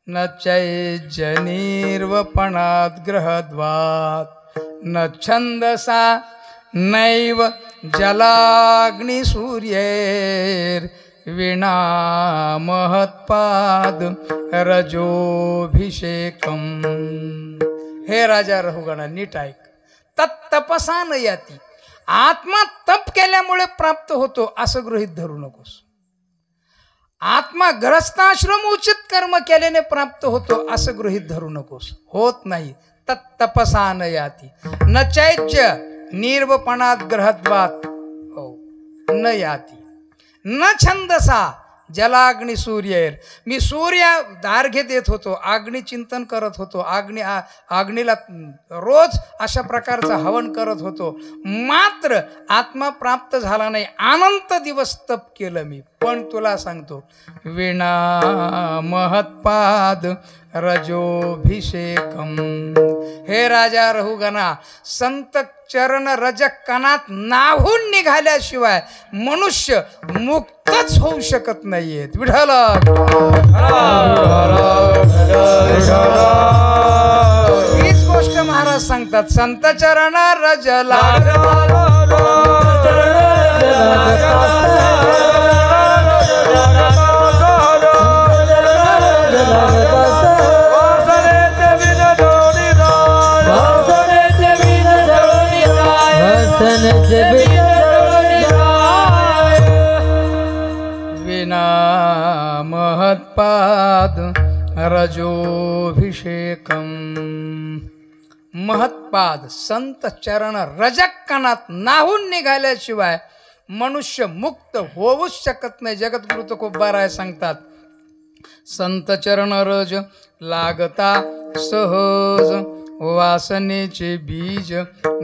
[SPEAKER 1] न चैज्यनिर्वपणात् ग्रहद्वात् न छंदसा नैव जलाग्नि सूर्येर् विना महत्पाद रजोभिषेकम. हे राजा रहुगणा नीट ऐक. तत्तपसान याती, आत्मा तप केल्यामुळे प्राप्त होतो असं गृहीत धरू नकोस. आत्मा ग्रस्ताश्रम उचित कर्म केल्याने प्राप्त होतो असं गृहीत धरू नकोस. होत नाही. तत्तपसा न याती न चैत्य निर्वपणात ग्रहत्वात न याती न छंदसा जलाग्नी सूर्यैर. मी सूर्य अर्घ्य देत होतो, अग्नी चिंतन करत होतो, अग्नीला रोज अशा प्रकारचं हवन करत होतो, मात्र आत्मा प्राप्त झाला नाही. अनंत दिवस तप केलं मी. पण तुला सांगतो, विना महत्पाद रजोभिषेकम. हे राजा रहुगणा, संत चरण रजक कणात नाहून निघाल्याशिवाय मनुष्य मुक्तच होऊ शकत नाहीयेत. विठ्ठल हीच गोष्ट महाराज सांगतात. संत चरण रज विना महत्पाद रजोभिषेकम. महत्पाद संत चरण रजक कणात नाहून निघाल्याशिवाय मनुष्य मुक्त होऊच शकत नाही. जगद्गुरु तुकोबाराय सांगतात, संत चरण रज लागता सहज वासनेचे बीज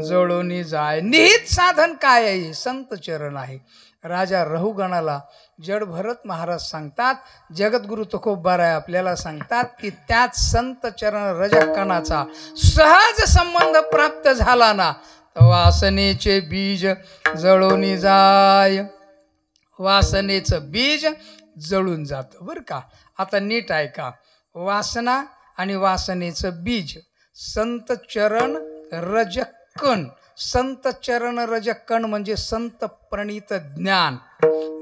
[SPEAKER 1] जळून जाय. निहित साधन काय आहे? संत चरण आहे. राजा रहुगणाला जडभरत महाराज सांगतात, जगद्गुरु तुकोबाराय आपल्याला सांगतात की त्यात संत चरण रजकणाचा सहज संबंध प्राप्त झाला ना, वासनेचे बीज जळून जाय. वासनेचं बीज जळून जातं बरं का. आता नीट ऐका, वासना आणि वासनेचं बीज. संत चरण रजकण. संत चरण रजकण म्हणजे संत प्रणित ज्ञान.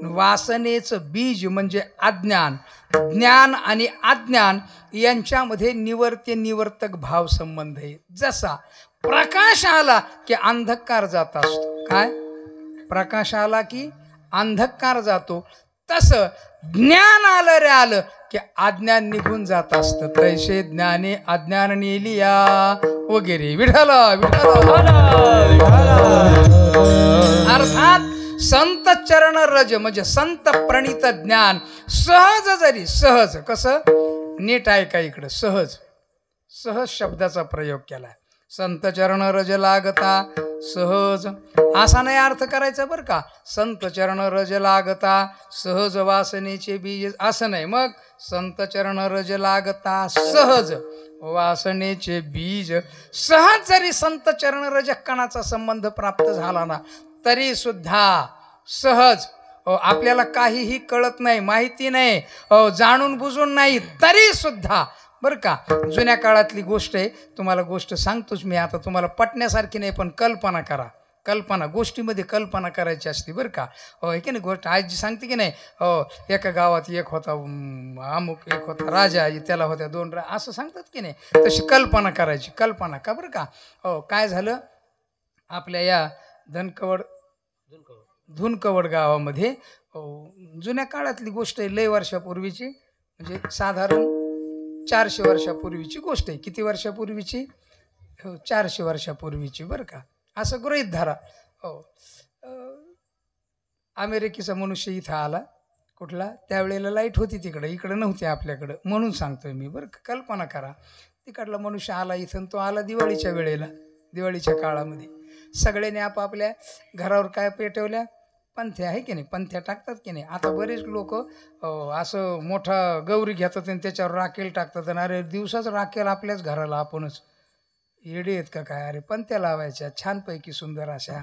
[SPEAKER 1] वासनेचं बीज म्हणजे अज्ञान. ज्ञान आणि अज्ञान यांच्यामध्ये निवर्त्य निवर्तक भाव संबंध आहे. जसा प्रकाश आला की अंधकार जात असतो. काय? प्रकाश आला की अंधकार जातो. तसं ज्ञान आलं रे आलं की अज्ञान निघून जात असतं. तैसे ज्ञाने अज्ञान नेलिया वगैरे. विठ्ठल अर्थात संत चरण रज म्हणजे संत प्रणित ज्ञान सहज जरी सहज. कसं? नीट ऐका इकडं. सहज सहज शब्दाचा प्रयोग केलाय. संत चरण रज लागता सहज असा नाही अर्थ करायचा बरं का. संत चरण रज लागता सहज वासनेचे बीज असं नाही. मग संत चरण रज लागता सहज वासनेचे बीज. सहज जरी संत चरण रजकणाचा संबंध प्राप्त झाला ना, तरी सुद्धा सहज आपल्याला काहीही कळत नाही, माहिती नाही, जाणून बुजून नाही, तरी सुद्धा बरं का. जुन्या काळातली गोष्ट आहे, तुम्हाला गोष्ट सांगतोच मी. आता तुम्हाला पटण्यासारखी नाही, पण कल्पना करा. कल्पना गोष्टीमध्ये कल्पना करायची असते बरं का. हे की नाही गोष्ट आजी सांगते की नाही. एका गावात एक होता अमुक, एक होता राजा, त्याला होत्या 2 असं सांगतात की नाही. तशी कल्पना करायची. कल्पना का बरं का. काय झालं आपल्या या धुनकवड गावामध्ये. जुन्या काळातली गोष्ट आहे, लय वर्षापूर्वीची, म्हणजे साधारण 400 वर्षापूर्वीची गोष्ट आहे. किती वर्षापूर्वीची? 400 वर्षापूर्वीची बरं का. असं गृहीत धरा. अमेरिकेचा मनुष्य इथं आला. कुठला? त्यावेळेला लाईट होती तिकडं, इकडं नव्हती आपल्याकडं, म्हणून सांगतोय मी बरं का. कल्पना करा. तिकडला मनुष्य आला इथं. तो आला दिवाळीच्या वेळेला, दिवाळीच्या काळामध्ये. सगळ्यांनी आपापल्या घरावर काय पेटवल्या? पंथ्या आहे की नाही. पंथ्या टाकतात की नाही. आता बरेच लोक असं मोठा गौरी घेतात आणि त्याच्यावर राखेल टाकतात. आणि अरे दिवसाच राखेल आपल्याच घराला, आपणच येडे आहेत का काय. अरे पंथ्या लावायच्या छानपैकी सुंदर अशा.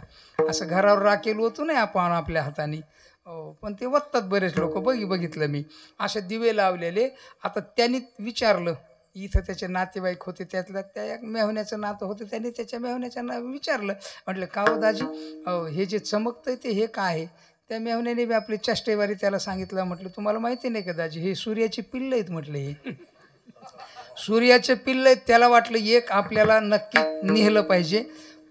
[SPEAKER 1] असं घरावर राखेल ओतू नाही आपण आपल्या हाताने, पण ते वततात बरेच लोक. बघितलं मी असे दिवे लावलेले. आता त्यांनी विचारलं, इथं त्याचे नातेवाईक होते, त्यातल्या त्या एक मेहुण्याचं नातं होतं, त्यांनी त्याच्या मेहुण्याच्या विचारलं. म्हटलं का हो दाजी, हे जे चमकतंय ते हे काय आहे? त्या मेहुण्याने बी आपली चष्टेवारी त्याला सांगितलं. म्हटलं तुम्हाला माहिती नाही का दाजी, हे सूर्याची पिल्लं आहेत. म्हटलं हे सूर्याचे पिल्लं आहेत. त्याला वाटलं एक आपल्याला नक्की नेहलं पाहिजे.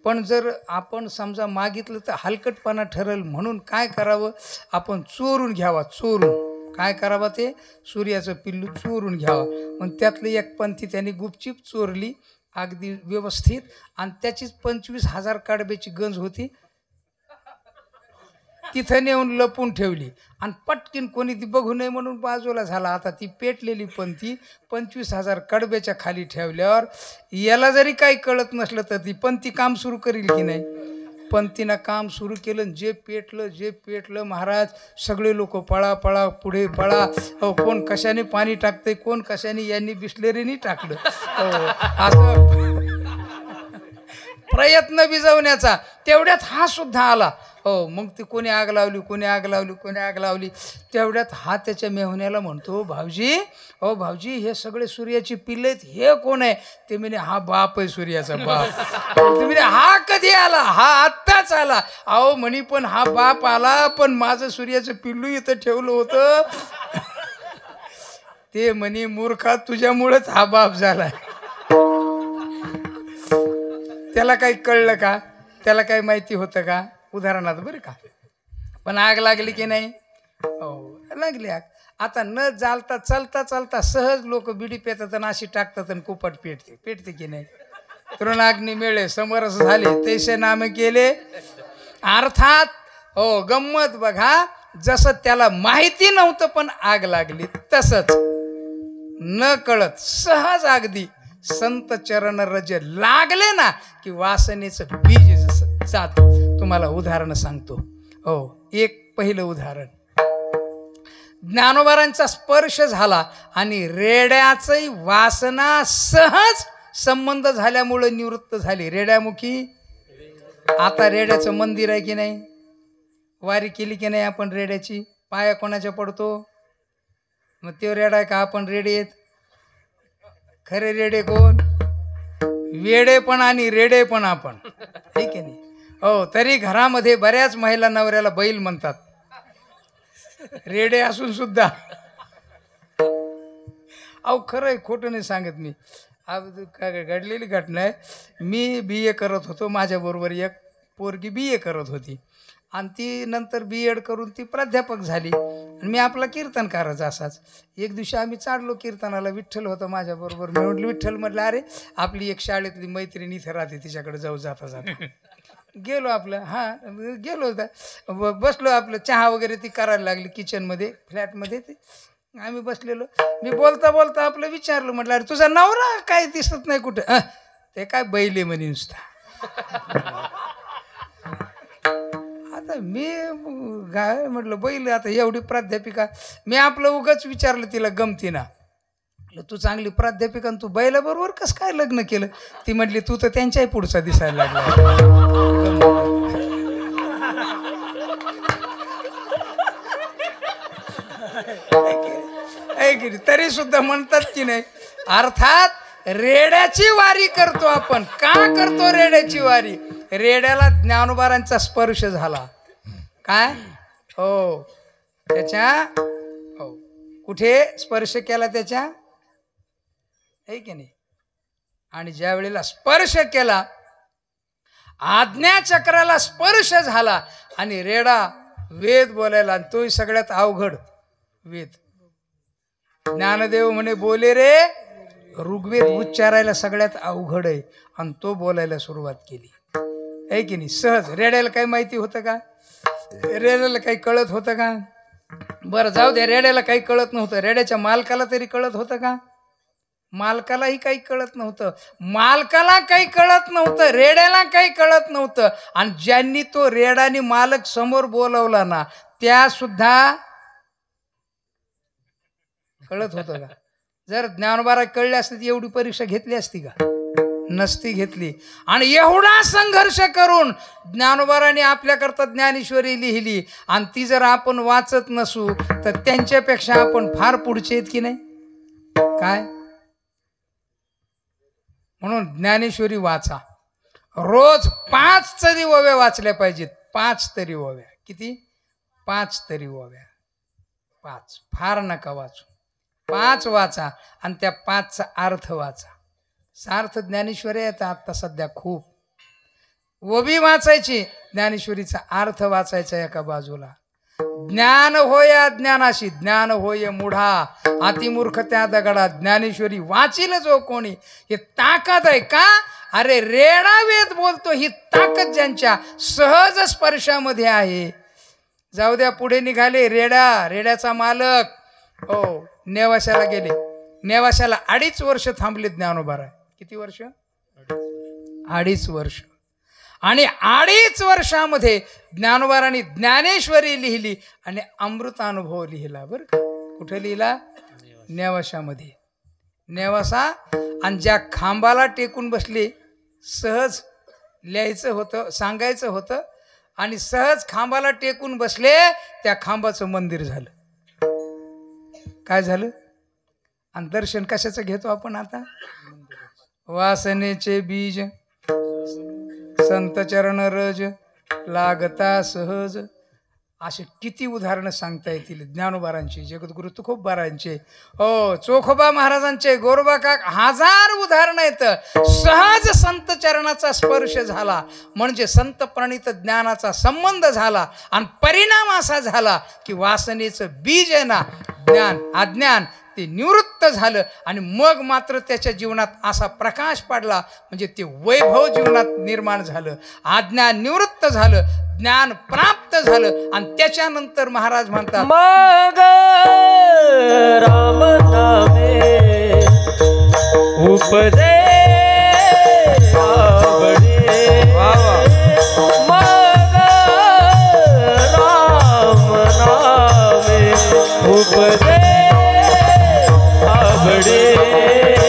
[SPEAKER 1] पण जर आपण समजा मागितलं तर हलकटपणा ठरेल म्हणून काय करावं, आपण चोरून घ्यावा. चोरून काय करावं, ते सूर्याचं पिल्लू चोरून घ्यावं. मग त्यातली एक पंथी त्यांनी गुपचीप चोरली अगदी व्यवस्थित, आणि त्याचीच 25,000 कडब्याची गंज होती, तिथं नेऊन लपून ठेवली. आणि पटकीन कोणी ती बघू नये म्हणून बाजूला झाला. आता ती पेटलेली पंथी 25,000 कडब्याच्या खाली ठेवल्यावर याला जरी काही कळत नसलं तर ती पंथी काम सुरू करील की नाही. पंथीनं काम सुरू केलं. जे पेटलं महाराज, सगळे लोक पळा पळा पुढे पळा. हो, कोण कशाने पाणी टाकते, कोण कशाने, यांनी बिस्लेरीनी टाकलं. असं प्रयत्न विझवण्याचा. तेवढ्यात हा सुद्धा आला. हो, मग ती कोणी आग लावली. तेवढ्यात हा त्याच्या मेहुण्याला म्हणतो, भाऊजी, हो भाऊजी, हे सगळे सूर्याची पिल्ले आहेत, हे कोण आहे? ते म्हणे, हा बाप आहे, सूर्याचा बाप. ते म्हणे, हा कधी आला? हा आत्ताच आला. अहो म्हणी, पण हा बाप आला, पण माझं सूर्याचं पिल्लू इथं ठेवलं होतं. ते म्हणे, मूर्खा, तुझ्यामुळेच हा बाप झालाय. त्याला काही कळलं का? त्याला काही माहिती होतं का? उदाहरणार्थ बरं का. पण आग लागली की नाही? हो, लागली आग. आता न जालता चालता सहज लोक बिडी पेतात आणि अशी टाकतात आणि कुपट पेटते की नाही. तृणाग्नी मिळे समरस झाले, तैसे नाम केले. अर्थात हो, गंमत बघा, जसं त्याला माहिती नव्हतं पण आग लागली, तसंच न कळत सहज अगदी संत चरण रज लागले ना की वासनेचं बीज जसं जात. तुम्हाला उदाहरण सांगतो. हो, एक पहिलं उदाहरण, ज्ञानोबारांचा स्पर्श झाला आणि रेड्याची वासना सहज संबंध झाल्यामुळे निवृत्त झाली. रेड्यामुखी. आता रेड्याचं मंदिर आहे की नाही? वारी केली की नाही आपण रेड्याची? पाया कोणाच्या पडतो? मग ते रेडा आहे का आपण रेडे आहेत? खरे रेडे कोण? वेडे पण आणि रेडे पण आपण, हे की नाही? हो, तरी घरामध्ये बऱ्याच महिला नवऱ्याला बैल म्हणतात, रेडे असून सुद्धा. अहो खरंय, खोटं नाही सांगत मी. काय घडलेली घटना आहे. मी BA करत होतो, माझ्याबरोबर एक पोरगी BA करत होती, आणि ती नंतर B.Ed करून ती प्राध्यापक झाली. आणि मी आपला कीर्तन करायचा असाच. एक दिवशी आम्ही चाललो कीर्तनाला, विठ्ठल होता माझ्याबरोबर. मी म्हटलं, विठ्ठल म्हटलं, अरे आपली एक शाळेतली मैत्रिणी इथे राहते, तिच्याकडे जाऊ जाता. गेलो आपलं, गेलो होता, बसलो, आपलं चहा वगैरे ती करायला लागली किचनमध्ये, फ्लॅटमध्ये. ते आम्ही बसलेलो. मी बोलता आपलं विचारलं, म्हटलं, अरे तुझा नवरा काय दिसत नाही कुठं? ते काय बैले म्हणे नुसता. आता मी काय म्हटलं, बैल? आता एवढी प्राध्यापिका. मी आपलं उगाच विचारलं तिला गमतीना, तू चांगली प्राध्यापिका आणि तू बैलाबरोबर कसं काय लग्न केलं? ती म्हटली, तू तर त्यांच्याही पुढचा दिसायला लागला. तरी सुद्धा म्हणतात की नाही, अर्थात रेड्याची वारी करतो आपण. का करतो रेड्याची वारी? रेड्याला ज्ञानोबारांचा स्पर्श झाला. काय? हो, त्याच्या, हो, कुठे स्पर्श केला त्याच्या, आहे की नाही? आणि ज्या वेळेला स्पर्श केला, आज्ञाचक्राला स्पर्श झाला आणि रेडा वेद बोलायला, आणि तोही सगळ्यात अवघड वेद. ज्ञानदेव म्हणे, बोले रे. ऋग्वेद उच्चारायला सगळ्यात अवघड आहे, आणि तो बोलायला सुरुवात केली, आहे की नाही? सहज. रेड्याला काही माहिती होतं का? रेड्याला काही कळत होतं का? बरं, जाऊ दे, रेड्याला काही कळत नव्हतं. रेड्याच्या मालकाला तरी कळत होतं का? मालकालाही काही कळत नव्हतं. मालकाला काही कळत नव्हतं, रेड्याला काही कळत नव्हतं. आणि ज्यांनी तो रेडानी मालक समोर बोलवला ना, त्या सुद्धा कळत होतं का? जर ज्ञानोबारा कळले असते ती एवढी परीक्षा घेतली असती का? नसती घेतली. आणि एवढा संघर्ष करून ज्ञानोबाराने आपल्याकरता ज्ञानेश्वरी लिहिली, आणि ती जर आपण वाचत नसू तर त्यांच्यापेक्षा आपण फार पुढचे आहेत की नाही? काय? म्हणून ज्ञानेश्वरी वाचा. रोज 5 तरी ओव्या वाचल्या पाहिजेत. 5 तरी ओव्या. किती? 5 तरी ओव्या. 5, फार नका वाचू. 5 वाचा, आणि त्या 5चा अर्थ वाचा. सार्थ ज्ञानेश्वरी येतं आता सध्या खूप. ओबी वाचायची, ज्ञानेश्वरीचा अर्थ वाचायचा एका बाजूला. ज्ञान होय अज्ञानाशी, ज्ञान होय मुढा, अतिमूर्ख त्या दगडा, ज्ञानेश्वरी वाचील जो कोणी. हे ताकद आहे का? अरे रेडा वेद बोलतो, ही ताकद ज्यांच्या सहज स्पर्शामध्ये आहे. जाऊ द्या, पुढे निघाले रेड्याचा मालक. हो, नेवाशाला गेले. नेवाशाला 2.5 वर्ष थांबले ज्ञानोबाराय. किती वर्ष? 2.5 वर्ष. आणि 2.5 वर्षामध्ये ज्ञानोबारांनी ज्ञानेश्वरी लिहिली आणि अमृतानुभव लिहिला. बरं का? कुठे लिहिला? नेवाशामध्ये. नेवासा. आणि ज्या खांबाला टेकून बसले, सहज लिहायचं होतं, सांगायचं होतं, आणि सहज खांबाला टेकून बसले, त्या खांबाचं मंदिर झालं. काय झालं? आणि दर्शन कशाचं घेतो आपण आता? वासनेचे बीज संत चरण रज लागता सहज. असे किती उदाहरणं सांगता येतील ज्ञानोबारांची, जगद्गुरु तुकोबारांचे, हो चोखोबा महाराजांचे, गोरोबा काक, 1000 उदाहरणं आहेत. सहज संत चरणाचा स्पर्श झाला म्हणजे संत प्रणित ज्ञानाचा संबंध झाला. आणि परिणाम असा झाला की वासनेचं बीज आहे ना, ज्ञान अज्ञान, ते निवृत्त झालं. आणि मग मात्र त्याच्या जीवनात असा प्रकाश पडला, म्हणजे ते वैभव जीवनात निर्माण झालं. अज्ञान निवृत्त झालं, ज्ञान प्राप्त झालं. आणि त्याच्यानंतर महाराज म्हणतात,
[SPEAKER 2] मग राम नामे उपदे आवडे. मग राम नामे उपदे आवडे.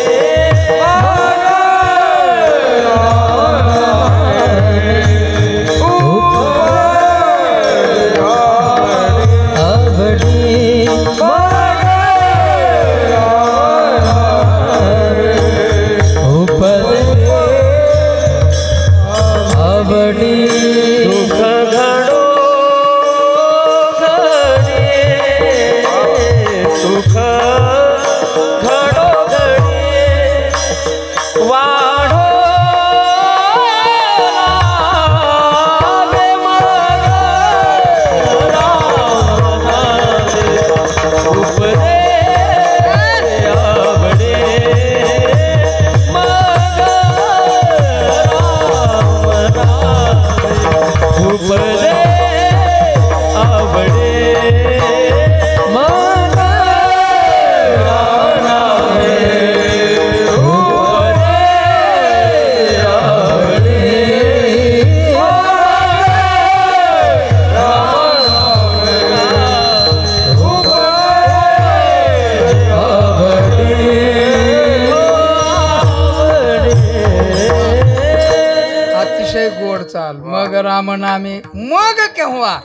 [SPEAKER 1] मग राम नामे मग केव्हा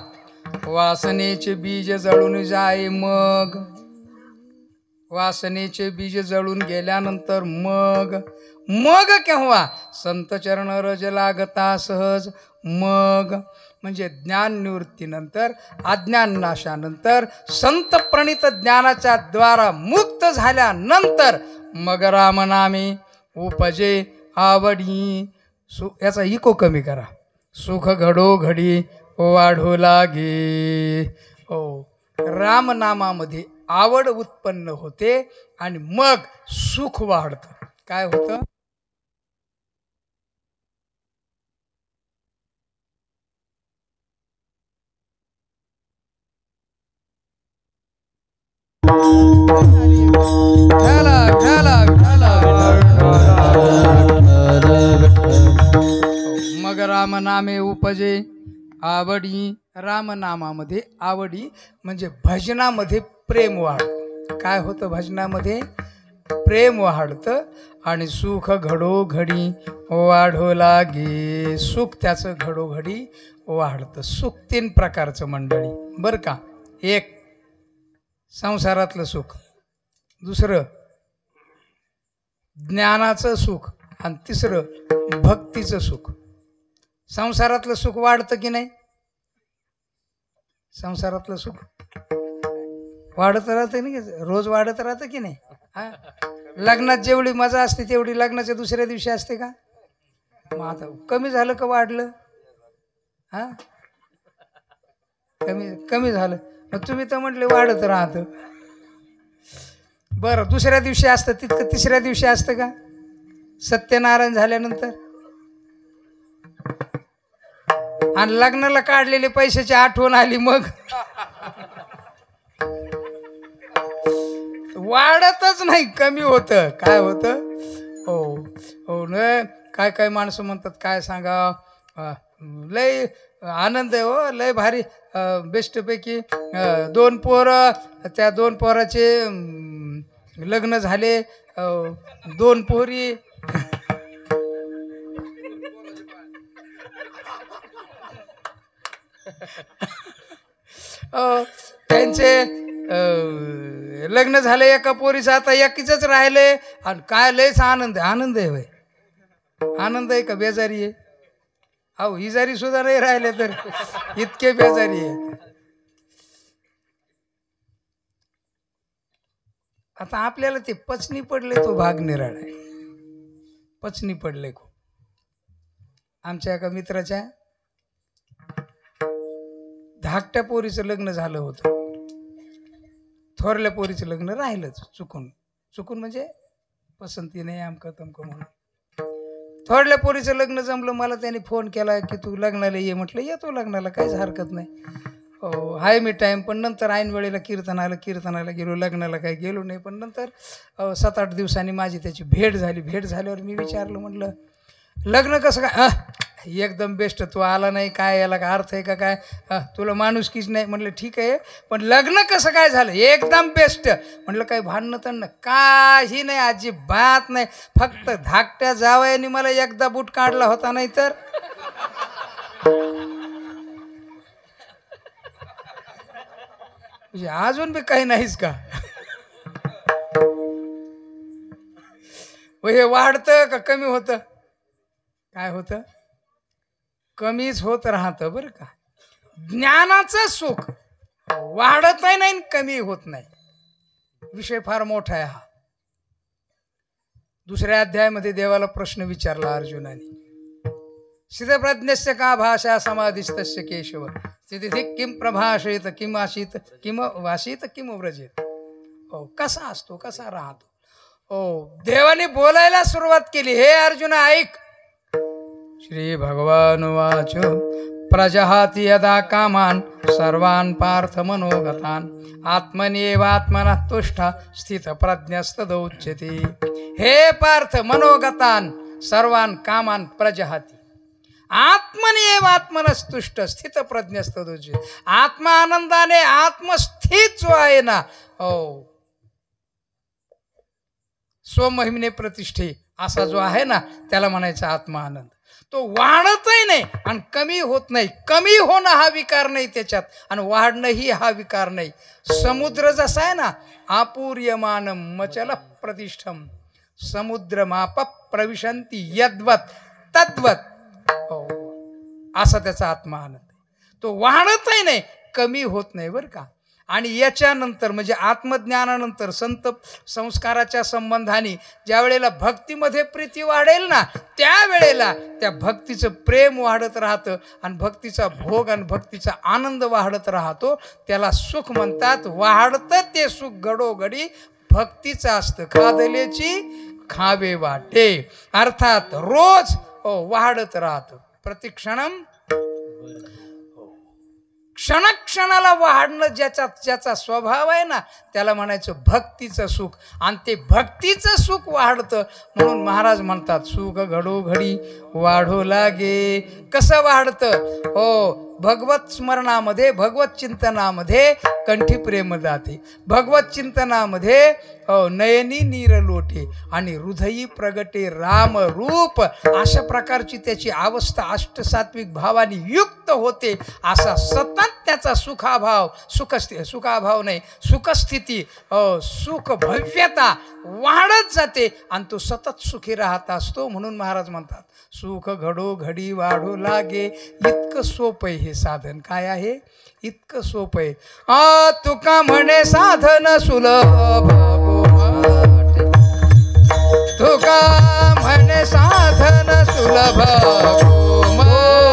[SPEAKER 1] वासनेचे बीज जळून जाय. मग वासनेचे बीज जळून गेल्यानंतर मग केव्हा संत चरण रज लागता सहज. मग म्हणजे ज्ञान निवृत्तीनंतर, अज्ञान नाशानंतर, संत प्रणित ज्ञानाच्या द्वारा मुक्त झाल्यानंतर मग राम नामे उपजे आवडी. याचा इको कमी करा. सुख घडो घडी वाढू लागे. हो, रामनामामध्ये आवड उत्पन्न होते आणि मग सुख वाढतं. काय होतं? मग रामनामे उपजे आवडी. रामनामामध्ये आवडी म्हणजे भजनामध्ये प्रेम वाढ. काय होतं? भजनामध्ये प्रेम वाढतं आणि सुख घडोघडी वाढू लागे. सुख त्याचं घडोघडी वाढतं. सुख 3 प्रकारचं मंडळी, बरं का. एक संसारातलं सुख, दुसरं ज्ञानाचं सुख, आणि तिसरं भक्तीचं सुख. संसारातलं सुख वाढतं की नाही? संसारातलं सुख वाढत राहतं नाही, रोज वाढत राहतं की नाही? हा, लग्नात जेवढी मजा असते तेवढी लग्नाच्या दुसऱ्या दिवशी असते का? मग आता कमी झालं का वाढलं? हा, कमी कमी झालं. मग तुम्ही तर म्हटले वाढत राहतं. बरं, दुसऱ्या दिवशी असतं तितकं तिसऱ्या दिवशी असतं का? सत्यनारायण झाल्यानंतर आणि लग्नाला काढलेले पैशाची आठवण आली मग वाढतच नाही, कमी होतं. काय होतं? हो हो न, काय काय माणसं म्हणतात काय सांगा, लय आनंद आहे हो, लय भारी, बेस्टपैकी 2 पोरं, त्या 2 पोराचे लग्न झाले, 2 पोरी. त्यांचे लग्न झाले, एका पोरीचं आता एकीच राहिले आणि काय लयच आनंद आहे. आनंद आहे होय? आनंद आहे का बेजारी आहे? अहो इजारी सुद्धा नाही राहिले तर इतके बेजारी आहे. आता आपल्याला ते पचनी पडले, तो भाग निराळा आहे. पचनी पडले खूप. आमच्या एका मित्राच्या धाकट्या पोरीचं लग्न झालं होतं, थोरल्या पोरीचं लग्न राहिलंच चुकून. चुकून म्हणजे पसंती नाही, आमकं तमकं म्हणून. थोरल्या पोरीचं लग्न जमलं. मला त्याने फोन केला की तू लग्नाला ये. म्हटलं येतो लग्नाला, काहीच हरकत नाही. हो आहे मी टाईम. पण नंतर ऐन वेळेला कीर्तनाला गेलो. लग्नाला काही गेलो नाही. पण नंतर 7-8 दिवसांनी माझी त्याची भेट झाली. भेट झाल्यावर मी विचारलं, म्हटलं लग्न कसं काय? एकदम बेस्ट. तू आला नाही काय, याला का अर्थ आहे का काय? तुला माणुसकीच नाही. म्हटलं ठीक आहे, पण लग्न कसं काय झालं? एकदम बेस्ट. म्हटलं काही भांडणं तणणं काही नाही, अजिबात नाही. फक्त धाकट्या जावयाने मला एकदा बूट काढला होता, नाही तर म्हणजे अजून बी काही नाहीच का? हे वाढतं का कमी होतं? काय होतं? कमीच होत राहतं बरं का. ज्ञानाचं सुख वाढतही नाही, कमी होत नाही. विषय फार मोठा आहे हा. 2ऱ्या अध्यायामध्ये देवाला प्रश्न विचारला अर्जुनाने. सिद्धप्रज्ञस्य का भाषा समाधिस्तस्य केशव स्थिती किम प्रभाषेत किम आशीत किम वाशीत किम व्रजेत. हो, कसा असतो, कसा राहतो? हो, देवाने बोलायला सुरुवात केली. हे अर्जुना ऐक. श्री भगवान वाच प्रजहाति यदा कामान सर्वान् पार्थ मनोगतान आत्मन्येवात्मनः तुष्टा स्थित प्रज्ञस्तदोच्यते. हे पार्थ, मनोगतान सर्वान् कामान प्रजहाति आत्मन्येवात्मनस्तुष्ट स्थित प्रज्ञस्तदोच्यते. आत्मा आनंदाने आत्मस्थित जो आहे ना, हो स्वमहिमने प्रतिष्ठे असा जो आहे ना, त्याला म्हणायचा आत्मा आनंद. तो वाढतही नाही आणि कमी होत नाही. कमी होणं हा विकार नाही त्याच्यात, आणि वाढणंही हा विकार नाही. समुद्र जसा आहे ना, आपूर्यमानम मचल प्रतिष्ठम समुद्र माप प्रविशंती यद्वत तद्वत. हो, असा त्याचा आत्मा आनंद आहे. तो वाढतही नाही, कमी होत नाही बरं का. आणि याच्यानंतर म्हणजे आत्मज्ञानानंतर संत संस्काराच्या संबंधाने ज्या वेळेला भक्तीमध्ये प्रीती वाढेल ना, त्यावेळेला त्या भक्तीचं प्रेम वाढत राहतं आणि भक्तीचा भोग आणि भक्तीचा आनंद वाढत राहतो. त्याला सुख म्हणतात. वाढतं ते सुख घडोघडी भक्तीचं असतं. खादलेची खावे वाटे, अर्थात रोज वाढत राहतं. प्रतिक्षणम, क्षणाला वाढणं ज्याचा स्वभाव आहे ना, त्याला म्हणायचं भक्तीचं सुख. आणि ते भक्तीचं सुख वाढतं म्हणून महाराज म्हणतात सुख घडोघडी वाढू लागे. कसं वाढतं? हो, भगवत स्मरणामध्ये, भगवत चिंतनामध्ये कंठी प्रेम जाते. भगवत चिंतनामध्ये नयनी नीर लोटे आणि हृदयी प्रगटे राम रूप. अशा प्रकारची त्याची अवस्था अष्टसात्विक भावाने युक्त होते. असा सतत त्याचा सुखाभाव, सुखाभाव नाही, सुखस्थिती, सुख भव्यता वाढत जाते आणि तो सतत सुखी राहत असतो. म्हणून महाराज म्हणतात सुख घडोघडी वाढू लागे. इतकं सोपं आहे हे साधन. काय आहे? इतकं सोपं आहे. तुका म्हणे साधन सुलभ, तुका म्हणे म्हणे साधन सुलभ कोमळे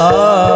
[SPEAKER 2] आ